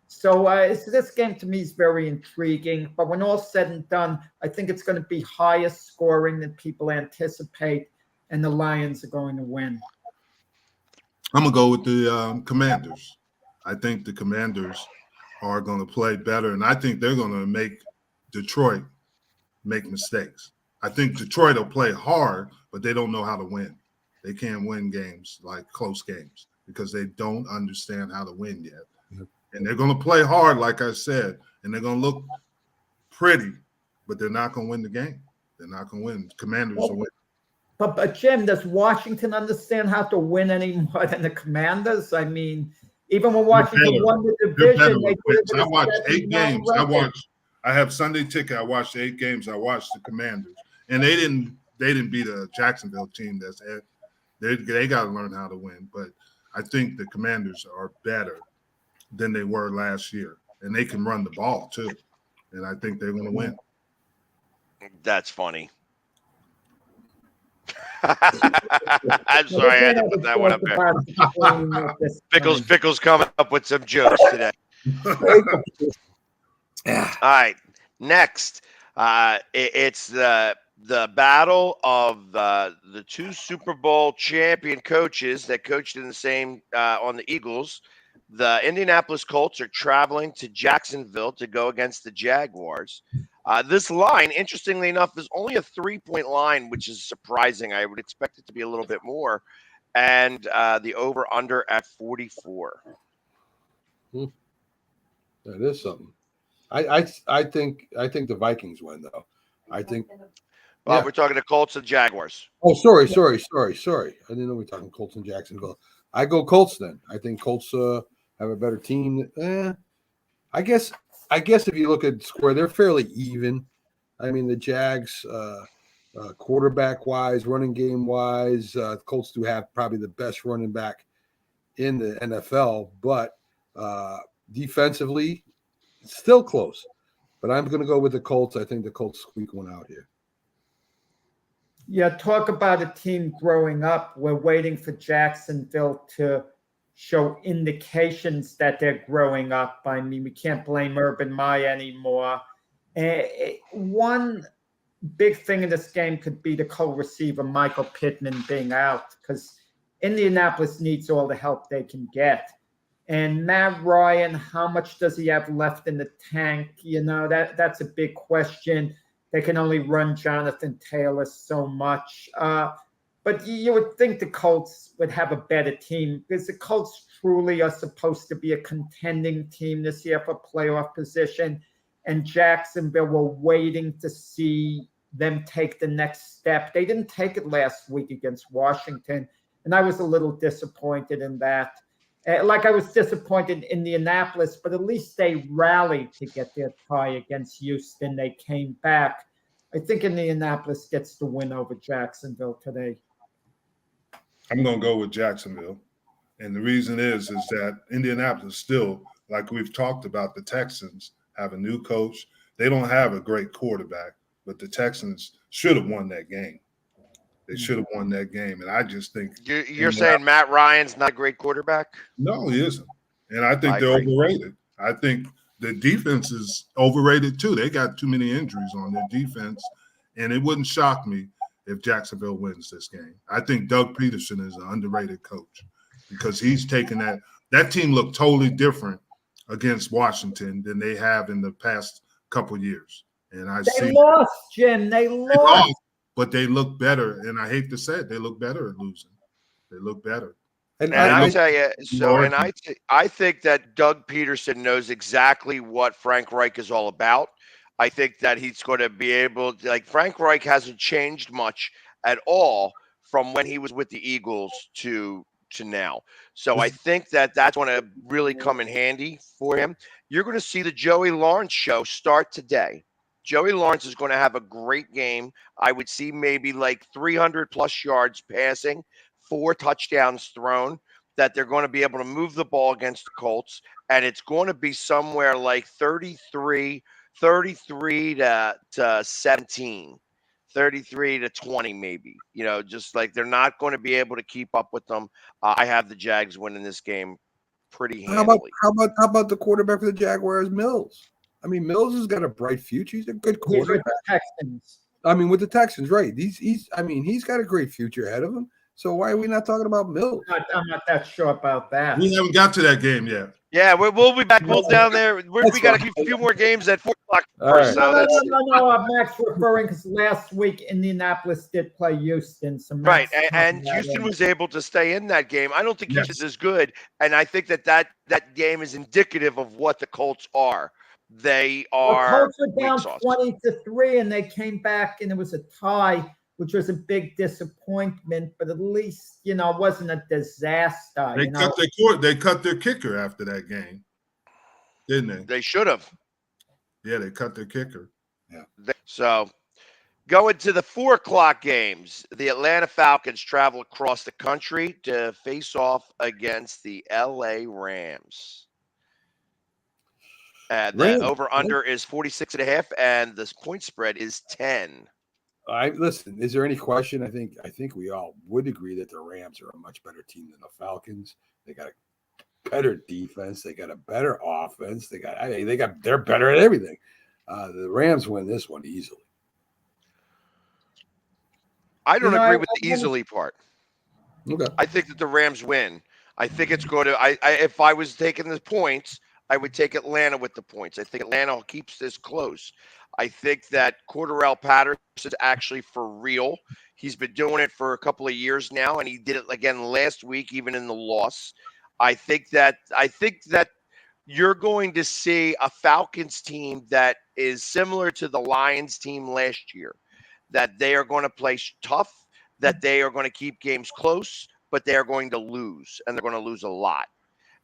So this game to me is very intriguing. But when all's said and done, I think it's going to be higher scoring than people anticipate, and the Lions are going to win. I'm going to go with the Commanders. I think the Commanders are going to play better, and I think they're going to make Detroit make mistakes. I think Detroit will play hard, but they don't know how to win. They can't win games like close games because they don't understand how to win yet. Mm-hmm. And they're going to play hard, like I said, and they're going to look pretty, but they're not going to win the game. They're not going to win. Commanders will win. But Jim, does Washington understand how to win any more than the Commanders? I mean, even when Washington won the division, I watched 8 games. I have Sunday ticket. I watched 8 games. I watched the Commanders, and they didn't beat a Jacksonville team they got to learn how to win. But I think the Commanders are better than they were last year, and they can run the ball too. And I think they're going to win. That's funny. I'm sorry, I had to put that one up there. Pickles coming up with some jokes today. All right, next, it's the battle of the 2 Super Bowl champion coaches that coached in the same on the Eagles. The Indianapolis Colts are traveling to Jacksonville to go against the Jaguars. This line, interestingly enough, is only a 3-point line, which is surprising. I would expect it to be a little bit more. And the over-under at 44. That is something. I think the Vikings win, though. I think. Well, we're talking the Colts and Jaguars. Oh, sorry. I didn't know we were talking Colts and Jacksonville. I go Colts then. I think Colts have a better team. I guess if you look at score, they're fairly even. I mean, the Jags, quarterback-wise, running game-wise, Colts do have probably the best running back in the NFL, but defensively, it's still close. But I'm going to go with the Colts. I think the Colts squeak one out here. Yeah, talk about a team growing up. We're waiting for Jacksonville to show indications that they're growing up. I mean, we can't blame Urban Meyer anymore. One big thing in this game could be the co-receiver, Michael Pittman, being out because Indianapolis needs all the help they can get. And Matt Ryan, how much does he have left in the tank? You know, that's a big question. They can only run Jonathan Taylor so much. But you would think the Colts would have a better team because the Colts truly are supposed to be a contending team this year for playoff position. And Jacksonville were waiting to see them take the next step. They didn't take it last week against Washington, and I was a little disappointed in that. Like I was disappointed in Indianapolis, but at least they rallied to get their tie against Houston. They came back. I think Indianapolis gets the win over Jacksonville today. I'm going to go with Jacksonville. And the reason is that Indianapolis still, like we've talked about, the Texans have a new coach. They don't have a great quarterback, but the Texans should have won that game. They should have won that game. And I just think you're saying Matt Ryan's not a great quarterback? No, he isn't. And I think I they're agree. overrated. I think the defense is overrated too. They got too many injuries on their defense. And it wouldn't shock me if Jacksonville wins this game. I think Doug Peterson is an underrated coach because he's taken that team looked totally different against Washington than they have in the past couple years. And They lost, Jim. They lost. But they look better, and I hate to say it, they look better at losing. They look better. And I'll tell you, I think that Doug Peterson knows exactly what Frank Reich is all about. I think that he's going to be able to, like, Frank Reich hasn't changed much at all from when he was with the Eagles to now. So I think that that's going to really come in handy for him. You're going to see the Joey Lawrence show start today. Joey Lawrence is going to have a great game. I would see maybe like 300 plus yards passing, 4 touchdowns thrown, that they're going to be able to move the ball against the Colts. And it's going to be somewhere like 33 to 17, 33 to 20, maybe, just like they're not going to be able to keep up with them. I have the Jags winning this game pretty handily. How about the quarterback for the Jaguars, Mills? I mean, Mills has got a bright future. He's a good quarterback. With the Texans. I mean, with the Texans, right? He's got a great future ahead of him. So why are we not talking about Mills? I'm not that sure about that. We haven't got to that game yet. Yeah, we'll be back. We'll down there. We got a few more games at 4 o'clock. Right. No. Max referring because last week Indianapolis did play Houston. So right, and Houston was able to stay in that game. I don't think Houston is good, and I think that game is indicative of what the Colts are. They are. The Colts were down 20-3, and they came back, and it was a tie, which was a big disappointment. But at least it wasn't a disaster. They cut their kicker after that game, didn't they? They should have. Yeah, they cut their kicker. Yeah. So, going to the 4 o'clock games, the Atlanta Falcons travel across the country to face off against the LA Rams. The over-under is 46.5, and the point spread is 10. Listen, is there any question? I think we all would agree that the Rams are a much better team than the Falcons. They got a better defense. They got a better offense. They're better at everything. The Rams win this one easily. I don't agree with the easily part. Okay. I think that the Rams win. I think it's going to. If I was taking the points, I would take Atlanta with the points. I think Atlanta keeps this close. I think that Cordarrelle Patterson's actually for real. He's been doing it for a couple of years now, and he did it again last week, even in the loss. I think that you're going to see a Falcons team that is similar to the Lions team last year, that they are going to play tough, that they are going to keep games close, but they are going to lose, and they're going to lose a lot.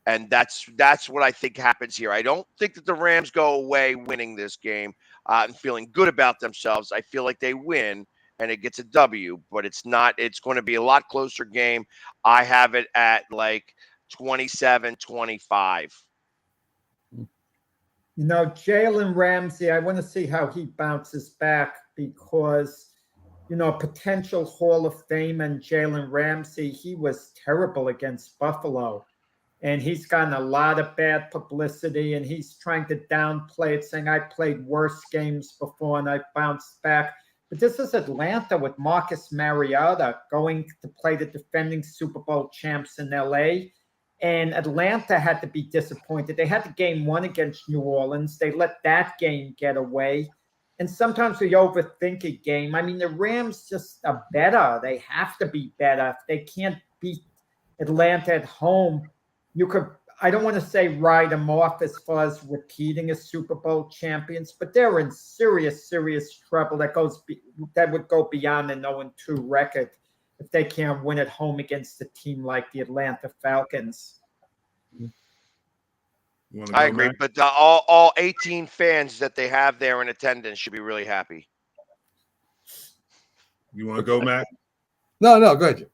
And that's what I think happens here. I don't think that the Rams go away winning this game and feeling good about themselves. I feel like they win and it gets a W, but it's not. It's going to be a lot closer game. I have it at like 27-25. Jalen Ramsey, I want to see how he bounces back because, potential Hall of Fame and Jalen Ramsey, he was terrible against Buffalo. And he's gotten a lot of bad publicity, and he's trying to downplay it, saying, I played worse games before and I bounced back. But this is Atlanta with Marcus Mariota going to play the defending Super Bowl champs in L.A., and Atlanta had to be disappointed. They had the game 1 against New Orleans. They let that game get away. And sometimes we overthink a game. I mean, the Rams just are better. They have to be better. If they can't beat Atlanta at home, you could, I don't want to say write them off as far as repeating as Super Bowl champions, but they're in serious, serious trouble that would go beyond an 0-2 record if they can't win at home against a team like the Atlanta Falcons. I agree, Mac? but all 18 fans that they have there in attendance should be really happy. You want to go, Mac? No, go ahead, Jim.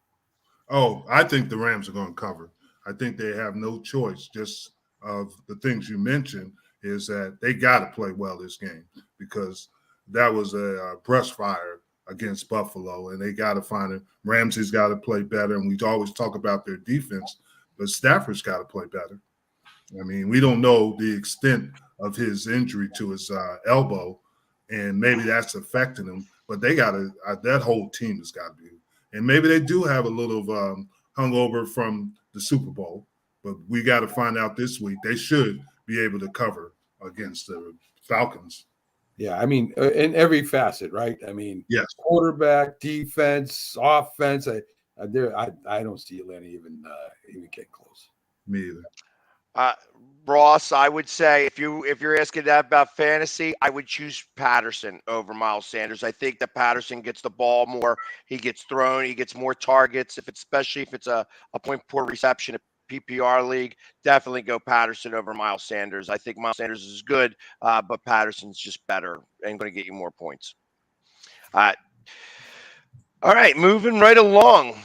Oh, I think the Rams are going to cover. I think they have no choice. Just of the things you mentioned is that they got to play well this game because that was a brush fire against Buffalo, and they got to find it. Ramsey's got to play better, and we always talk about their defense, but Stafford's got to play better. I mean, we don't know the extent of his injury to his elbow, and maybe that's affecting him. But they got to that whole team has got to be, and maybe they do have a little hungover from the Super Bowl. But we got to find out this week. They should be able to cover against the Falcons. Yeah, I mean, in every facet, right? I mean, yes, quarterback, defense, offense. I don't see Atlanta even getting close. Me either. Ross, I would say if you're asking that about fantasy, I would choose Patterson over Miles Sanders. I think that Patterson gets the ball more. He gets thrown. He gets more targets. Especially if it's a point per reception, a PPR league, definitely go Patterson over Miles Sanders. I think Miles Sanders is good, but Patterson's just better and going to get you more points. All right, moving right along.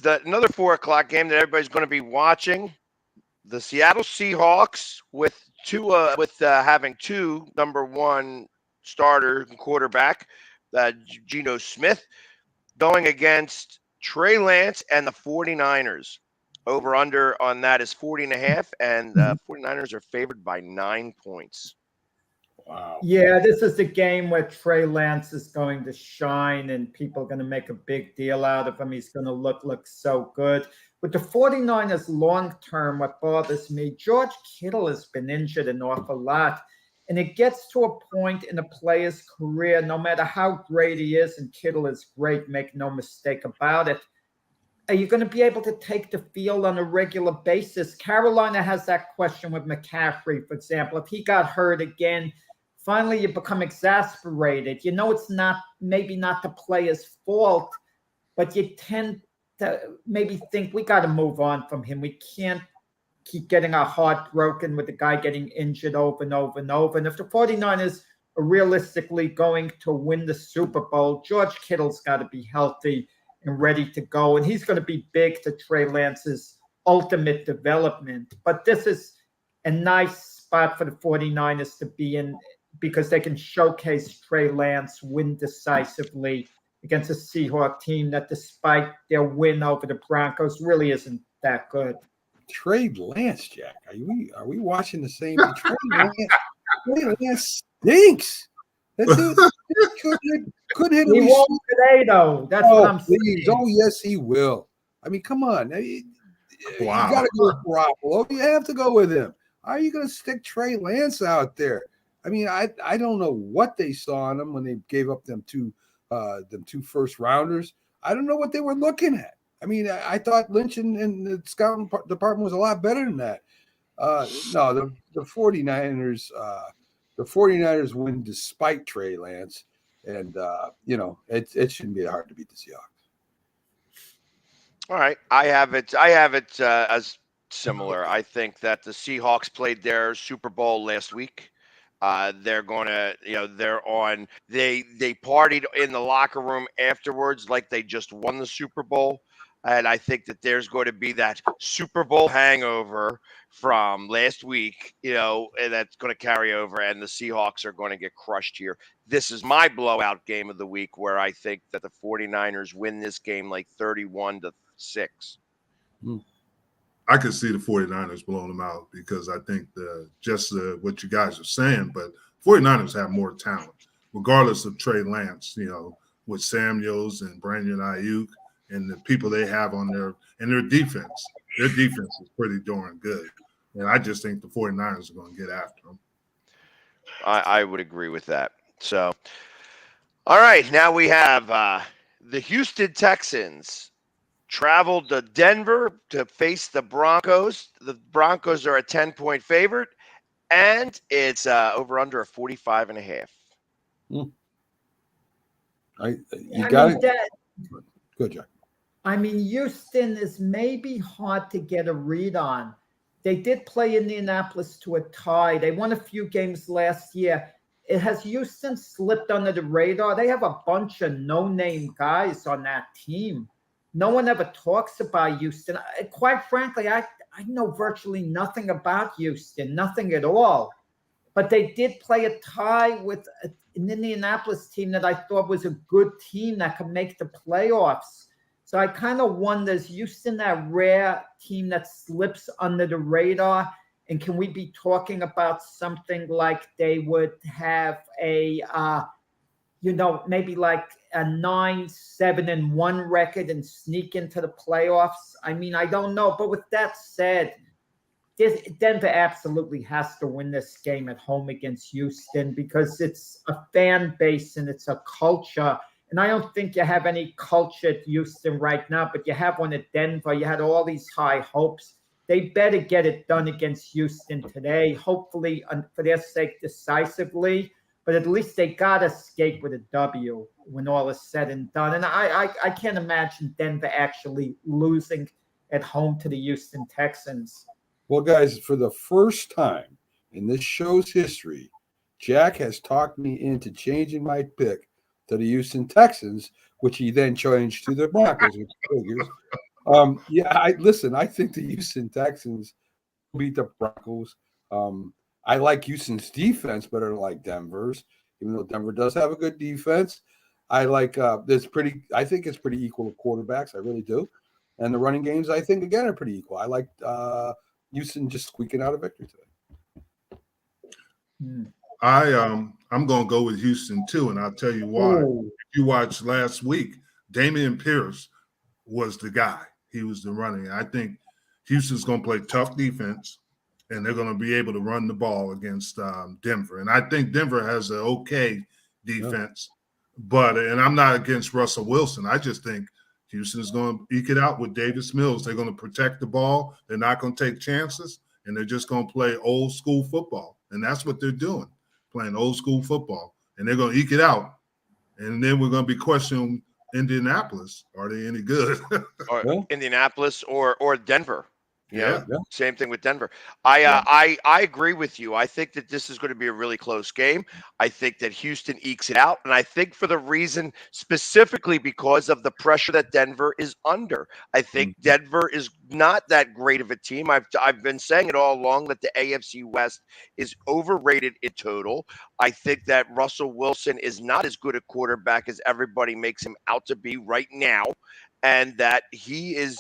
Another 4:00 game that everybody's going to be watching. The Seattle Seahawks with having two number one starter and quarterback, Geno Smith, going against Trey Lance and the 49ers. Over under on that is 40.5, and the 49ers are favored by 9 points. Wow. Yeah, this is the game where Trey Lance is going to shine and people are going to make a big deal out of him. He's going to look so good. With the 49ers long-term, what bothers me, George Kittle has been injured an awful lot. And it gets to a point in a player's career, no matter how great he is, and Kittle is great, make no mistake about it, are you going to be able to take the field on a regular basis? Carolina has that question with McCaffrey, for example. If he got hurt again, finally you become exasperated. You know it's maybe not the player's fault, but you tend to maybe think we got to move on from him. We can't keep getting our heart broken with the guy getting injured over and over and over. And if the 49ers are realistically going to win the Super Bowl, George Kittle's got to be healthy and ready to go. And he's going to be big to Trey Lance's ultimate development. But this is a nice spot for the 49ers to be in because they can showcase Trey Lance, win decisively against a Seahawks team that, despite their win over the Broncos, really isn't that good. Trey Lance, Jack. Are we watching the same? Trey Lance stinks. That dude couldn't hit. He won't today, though. That's what I'm saying. Oh, yes, he will. I mean, come on. Wow. You got to go with Garoppolo. You have to go with him. How are you going to stick Trey Lance out there? I mean, I don't know what they saw in him when they gave up them two first rounders. I don't know what they were looking at. I mean, I thought Lynch and the scouting department was a lot better than that. No, the 49ers. The 49ers win despite Trey Lance, and it shouldn't be hard to beat the Seahawks. All right, I have it as similar. I think that the Seahawks played their Super Bowl last week. They're going to, they partied in the locker room afterwards like they just won the Super Bowl. And I think that there's going to be that Super Bowl hangover from last week, and that's going to carry over, and the Seahawks are going to get crushed here. This is my blowout game of the week where I think that the 49ers win this game like 31-6. I could see the 49ers blowing them out because I think what you guys are saying, but 49ers have more talent, regardless of Trey Lance, with Samuels and Brandon Ayuk and the people they have on their defense. Their defense is pretty darn good. And I just think the 49ers are going to get after them. I would agree with that. So, all right, now we have the Houston Texans traveled to Denver to face the Broncos. The Broncos are a 10-point favorite, and it's over under a 45.5. You got it. Good, Jack. I mean, Houston is maybe hard to get a read on. They did play Indianapolis to a tie. They won a few games last year. It has Houston slipped under the radar. They have a bunch of no-name guys on that team. No one ever talks about Houston. Quite frankly, I know virtually nothing about Houston, nothing at all. But they did play a tie with an Indianapolis team that I thought was a good team that could make the playoffs. So I kind of wonder, is Houston that rare team that slips under the radar? And can we be talking about something like they would have a, maybe like a 9-7-1 record and sneak into the playoffs? I mean, I don't know. But with that said, Denver absolutely has to win this game at home against Houston because it's a fan base and it's a culture. And I don't think you have any culture at Houston right now, but you have one at Denver. You had all these high hopes. They better get it done against Houston today, hopefully for their sake decisively. But at least they got to escape with a W when all is said and done. And I can't imagine Denver actually losing at home to the Houston Texans. Well, guys, for the first time in this show's history, Jack has talked me into changing my pick to the Houston Texans, which he then changed to the Broncos. I think the Houston Texans beat the Broncos. I like Houston's defense better than like Denver's, even though Denver does have a good defense. I think it's pretty equal to quarterbacks. I really do. And the running games, I think, again, are pretty equal. I like Houston just squeaking out a victory today. I'm going to go with Houston too, and I'll tell you why. Ooh. If you watched last week, Dameon Pierce was the guy. He was the running. I think Houston's going to play tough defense, and they're going to be able to run the ball against Denver. And I think Denver has an okay defense, and I'm not against Russell Wilson. I just think Houston is going to eke it out with Davis Mills. They're going to protect the ball. They're not going to take chances, and they're just going to play old school football. And that's what they're doing, playing old school football. And they're going to eke it out. And then we're going to be questioning Indianapolis. Are they any good? Or Indianapolis or Denver. Yeah. Same thing with Denver. I agree with you. I think that this is going to be a really close game. I think that Houston ekes it out, and I think for the reason specifically because of the pressure that Denver is under. I think Denver is not that great of a team. I've been saying it all along that the AFC West is overrated in total. I think that Russell Wilson is not as good a quarterback as everybody makes him out to be right now, and that he's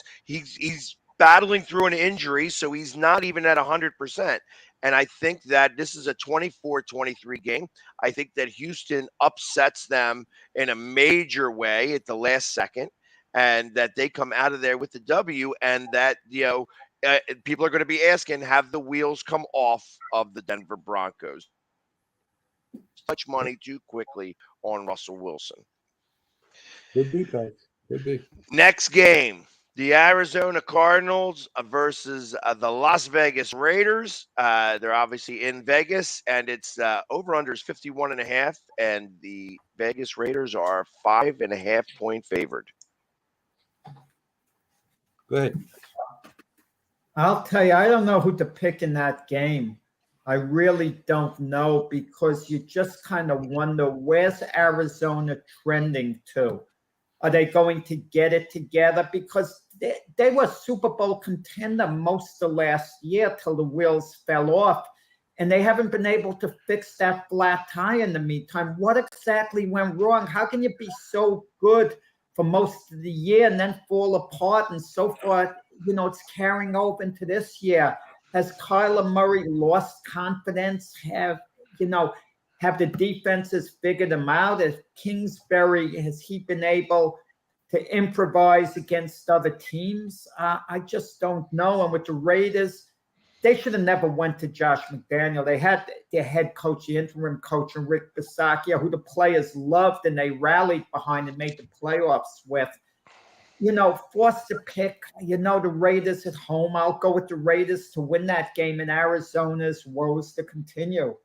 battling through an injury, so he's not even at 100%. And I think that this is a 24-23 game. I think that Houston upsets them in a major way at the last second, and that they come out of there with the W, and that, people are going to be asking, have the wheels come off of the Denver Broncos? Much money too quickly on Russell Wilson. Could be, Pags. Could be. Next game. The Arizona Cardinals versus the Las Vegas Raiders. They're obviously in Vegas, and it's over-under is 51.5, and the Vegas Raiders are 5.5-point favored. Go ahead. I'll tell you, I don't know who to pick in that game. I really don't know because you just kind of wonder, where's Arizona trending to? Are they going to get it together? Because they were a Super Bowl contender most of last year till the wheels fell off, and they haven't been able to fix that flat tire in the meantime. What exactly went wrong? How can you be so good for most of the year and then fall apart? And so far, it's carrying over into this year. Has Kyler Murray lost confidence? Have the defenses figured them out? Has Kingsbury, has he been able to improvise against other teams? I just don't know. And with the Raiders, they should have never went to Josh McDaniel. They had their head coach, the interim coach, and Rick Bisaccia, who the players loved and they rallied behind and made the playoffs with. Forced to pick, the Raiders at home. I'll go with the Raiders to win that game in Arizona's woes to continue.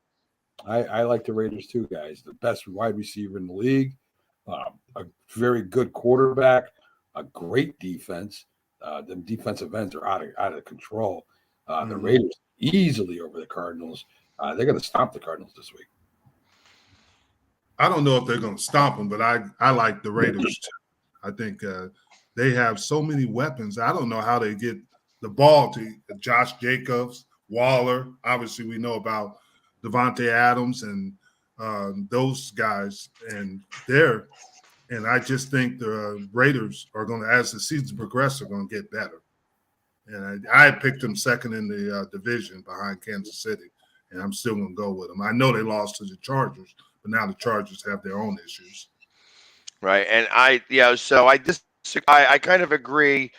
I like the Raiders too, guys. The best wide receiver in the league, a very good quarterback, a great defense. The defensive ends are out of control. The Raiders easily over the Cardinals. They're going to stomp the Cardinals this week. I don't know if they're going to stomp them, but I like the Raiders too. I think they have so many weapons. I don't know how they get the ball to Josh Jacobs, Waller. Obviously, we know about Devontae Adams and those guys, and I just think the Raiders are going to, as the season progresses, are going to get better. And I picked them second in the division behind Kansas City, and I'm still going to go with them. I know they lost to the Chargers, but now the Chargers have their own issues. Right, and I kind of agree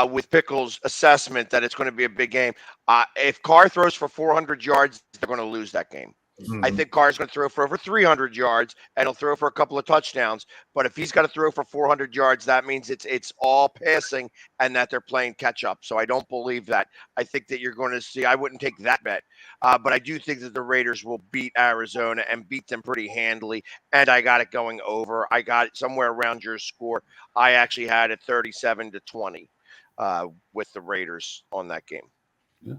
with Pickles' assessment that it's going to be a big game. If Carr throws for 400 yards, they're going to lose that game. I think Carr's going to throw for over 300 yards, and he'll throw for a couple of touchdowns. But if he's got to throw for 400 yards, that means it's all passing and that they're playing catch up. So I don't believe that. I think that you're going to see. I wouldn't take that bet, but I do think that the Raiders will beat Arizona and beat them pretty handily. And I got it going over. I got it somewhere around your score. I actually had it 37-20 with the Raiders on that game. Yeah.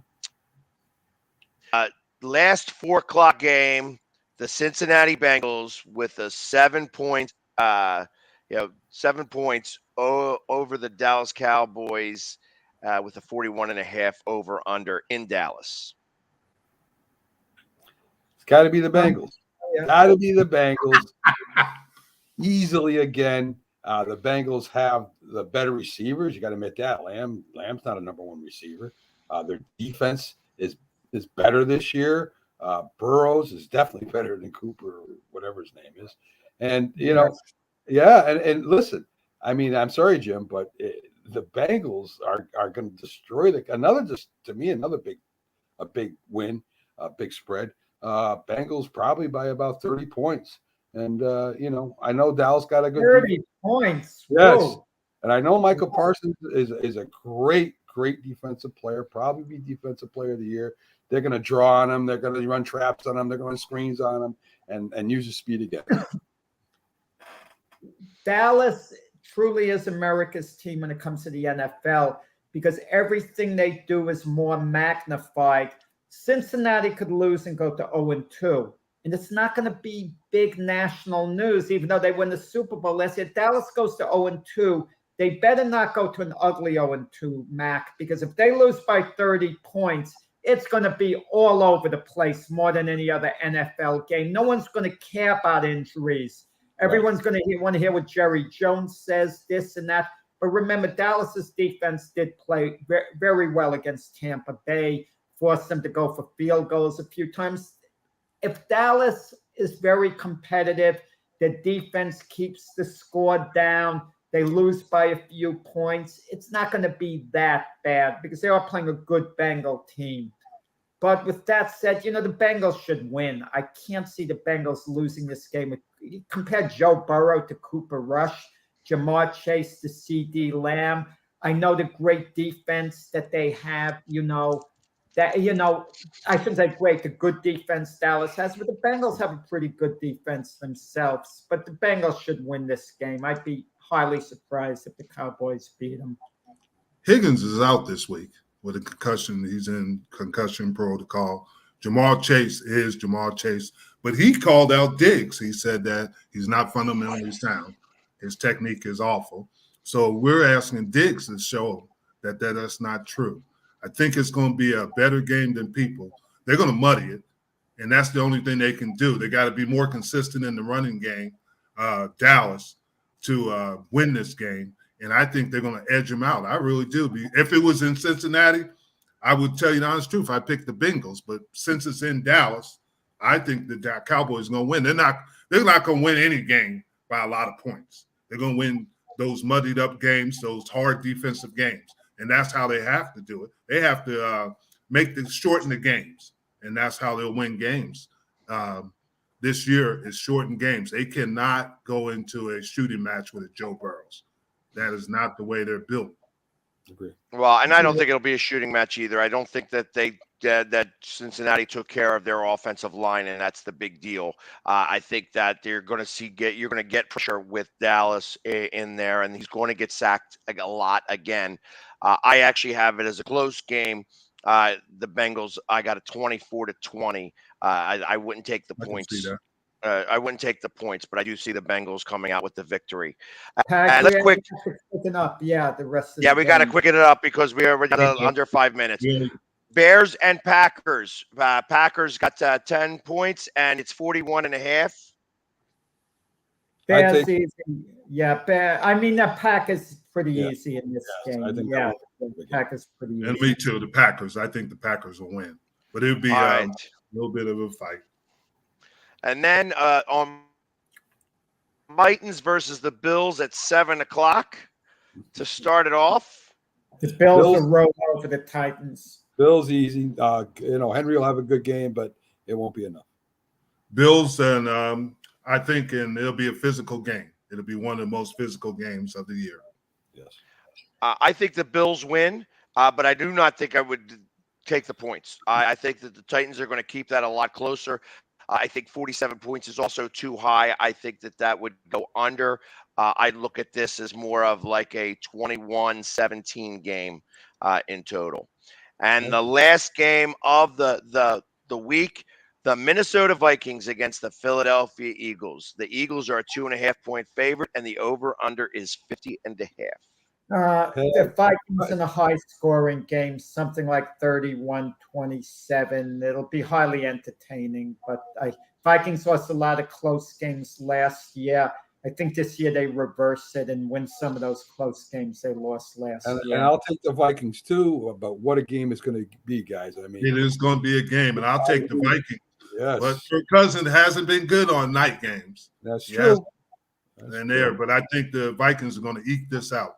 Last 4 o'clock game, the Cincinnati Bengals with a 7 points, 7 points over the Dallas Cowboys with a 41.5 over under in Dallas. It's got to be the Bengals. Got to be the Bengals. Easily again. The Bengals have the better receivers. You got to admit that. Lamb's not a number one receiver. Their defense is better this year. Burrows is definitely better than Cooper, or whatever his name is. And, and listen, I mean, I'm sorry, Jim, but the Bengals are going to destroy another big win, a big spread. Bengals probably by about 30 points. And, I know Dallas got a good 30 points. Yes. Whoa. And I know Michael Parsons is a great defensive player, probably be defensive player of the year. They're going to draw on him. They're going to run traps on him. They're going to screens on him and use his speed again. Dallas truly is America's team when it comes to the NFL because everything they do is more magnified. Cincinnati could lose and go to 0-2. And it's not going to be big national news, even though they win the Super Bowl last year. Dallas goes to 0-2. They better not go to an ugly 0-2, Mac, because if they lose by 30 points, it's going to be all over the place more than any other NFL game. No one's going to care about injuries. Everyone's going to want to hear what Jerry Jones says, this and that. But remember, Dallas's defense did play very well against Tampa Bay, forced them to go for field goals a few times. If Dallas is very competitive, the defense keeps the score down, they lose by a few points, it's not going to be that bad because they are playing a good Bengal team. But with that said, the Bengals should win. I can't see the Bengals losing this game. Compare Joe Burrow to Cooper Rush, Jamar Chase to CD Lamb. I know the great defense that they have, I shouldn't say great, the good defense Dallas has, but the Bengals have a pretty good defense themselves. But the Bengals should win this game. I'd be highly surprised if the Cowboys beat them. Higgins is out this week with a concussion. He's in concussion protocol. Jamar Chase is Jamar Chase, but he called out Diggs. He said that he's not fundamentally sound. His technique is awful. So we're asking Diggs to show that that's not true. I think it's going to be a better game than people. They're going to muddy it, and that's the only thing they can do. They got to be more consistent in the running game, Dallas, to win this game. And I think they're going to edge them out. I really do. If it was in Cincinnati, I would tell you the honest truth. I picked the Bengals. But since it's in Dallas, I think the Cowboys are going to win. They're not going to win any game by a lot of points. They're going to win those muddied up games, those hard defensive games. And that's how they have to do it. They have to shorten the games, and that's how they'll win games. This year is shortened games. They cannot go into a shooting match with a Joe Burrows. That is not the way they're built. Agree. Well, and I don't think it'll be a shooting match either. I don't think that that Cincinnati took care of their offensive line, and that's the big deal. I think that you're going to get pressure with Dallas in there, and he's going to get sacked a lot again. I actually have it as a close game. The Bengals, I got a 24-20. I wouldn't take the points. I wouldn't take the points, but I do see the Bengals coming out with the victory. And let's quicken up. Yeah, the rest of we got to quicken it up because we are under 5 minutes. Yeah. Bears and Packers. Packers got 10 points, and it's 41.5. Bears easy. Yeah, I mean, the Packers pretty easy in this game. The Packers pretty easy. And me too, the Packers. I think the Packers will win. But it would be a little bit of a fight. And then on Titans versus the Bills at 7:00 to start it off. The Bills will roll over the Titans. Bills easy. Henry will have a good game, but it won't be enough. Bills and I think, and it'll be a physical game. It'll be one of the most physical games of the year. Yes. I think the Bills win, but I do not think I would take the points. I think that the Titans are going to keep that a lot closer. I think 47 points is also too high. I think that would go under. I look at this as more of like a 21-17 game in total. And the last game of the week, the Minnesota Vikings against the Philadelphia Eagles. The Eagles are a 2.5-point favorite, and the over-under is 50.5. The Vikings in a high-scoring game, something like 31-27. It'll be highly entertaining, but Vikings lost a lot of close games last year. I think this year they reverse it and win some of those close games they lost last year. And I'll take the Vikings too, but what a game it's going to be, guys. I mean, it is going to be a game, and I'll take the Vikings. Yes. But Kirk Cousins hasn't been good on night games. That's true. But I think the Vikings are going to eke this out.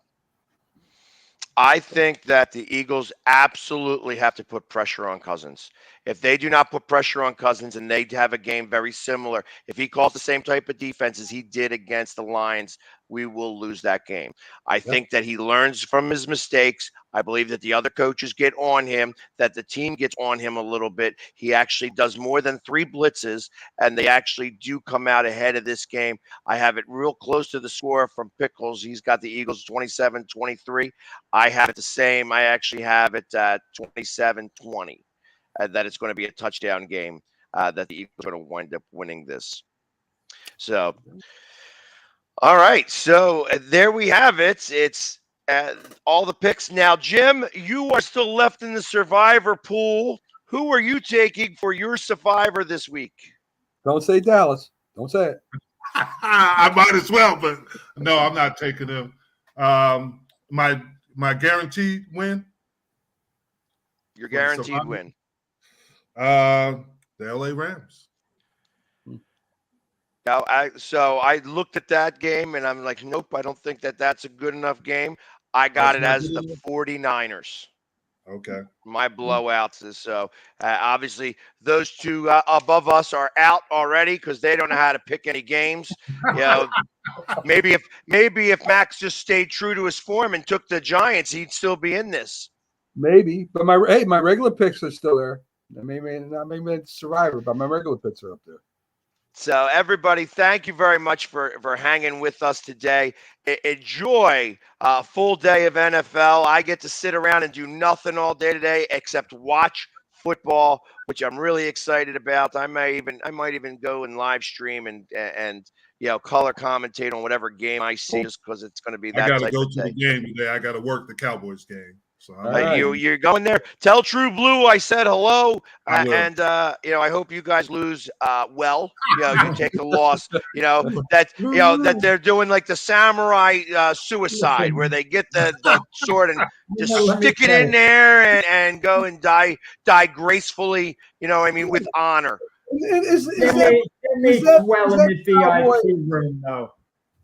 I think that the Eagles absolutely have to put pressure on Cousins. If they do not put pressure on Cousins and they have a game very similar, if he calls the same type of defense as he did against the Lions, we will lose that game. I think that he learns from his mistakes. I believe that the other coaches get on him, that the team gets on him a little bit. He actually does more than 3 blitzes, and they actually do come out ahead of this game. I have it real close to the score from Pickles. He's got the Eagles 27-23. I have it the same. I actually have it 27-20, that it's going to be a touchdown game, that the Eagles are going to wind up winning this. So, all right. So there we have it. It's all the picks. Now, Jim, you are still left in the survivor pool. Who are you taking for your survivor this week? Don't say Dallas. Don't say it. I might as well, but no, I'm not taking them. My guaranteed win. Your guaranteed win. The LA Rams. So I looked at that game and I'm like, nope, I don't think that's a good enough game. I got it as the 49ers. Okay. My blowouts is so obviously those two above us are out already because they don't know how to pick any games. Maybe if Max just stayed true to his form and took the Giants, he'd still be in this. Maybe, but my regular picks are still there. Maybe it's Survivor, but my regular picks are up there. So everybody, thank you very much for hanging with us today. Enjoy a full day of NFL. I get to sit around and do nothing all day today except watch football, which I'm really excited about. I might even go and live stream and color commentate on whatever game I see, just because it's going to be that. I got to go to the game today. I got to work the Cowboys game. So you're going there. Tell True Blue I said hello, and I hope you guys lose well. You take the loss. That they're doing like the samurai suicide, where they get the sword and just stick it in there and go and die gracefully. With honor.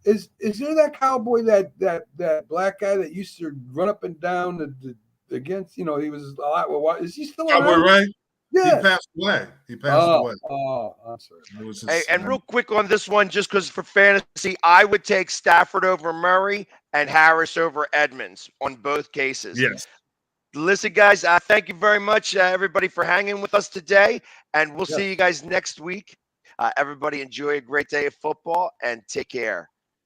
Is there that cowboy, that black guy that used to run up and down against, he was a lot. Well, is he still Cowboy around? Ray? Yeah. He passed away. Oh, I'm sorry. It was Hey, his, and real quick on this one, just because for fantasy, I would take Stafford over Murray and Harris over Edmonds on both cases. yes. Listen, guys, thank you very much, everybody, for hanging with us today, and we'll see you guys next week. Everybody enjoy a great day of football and take care.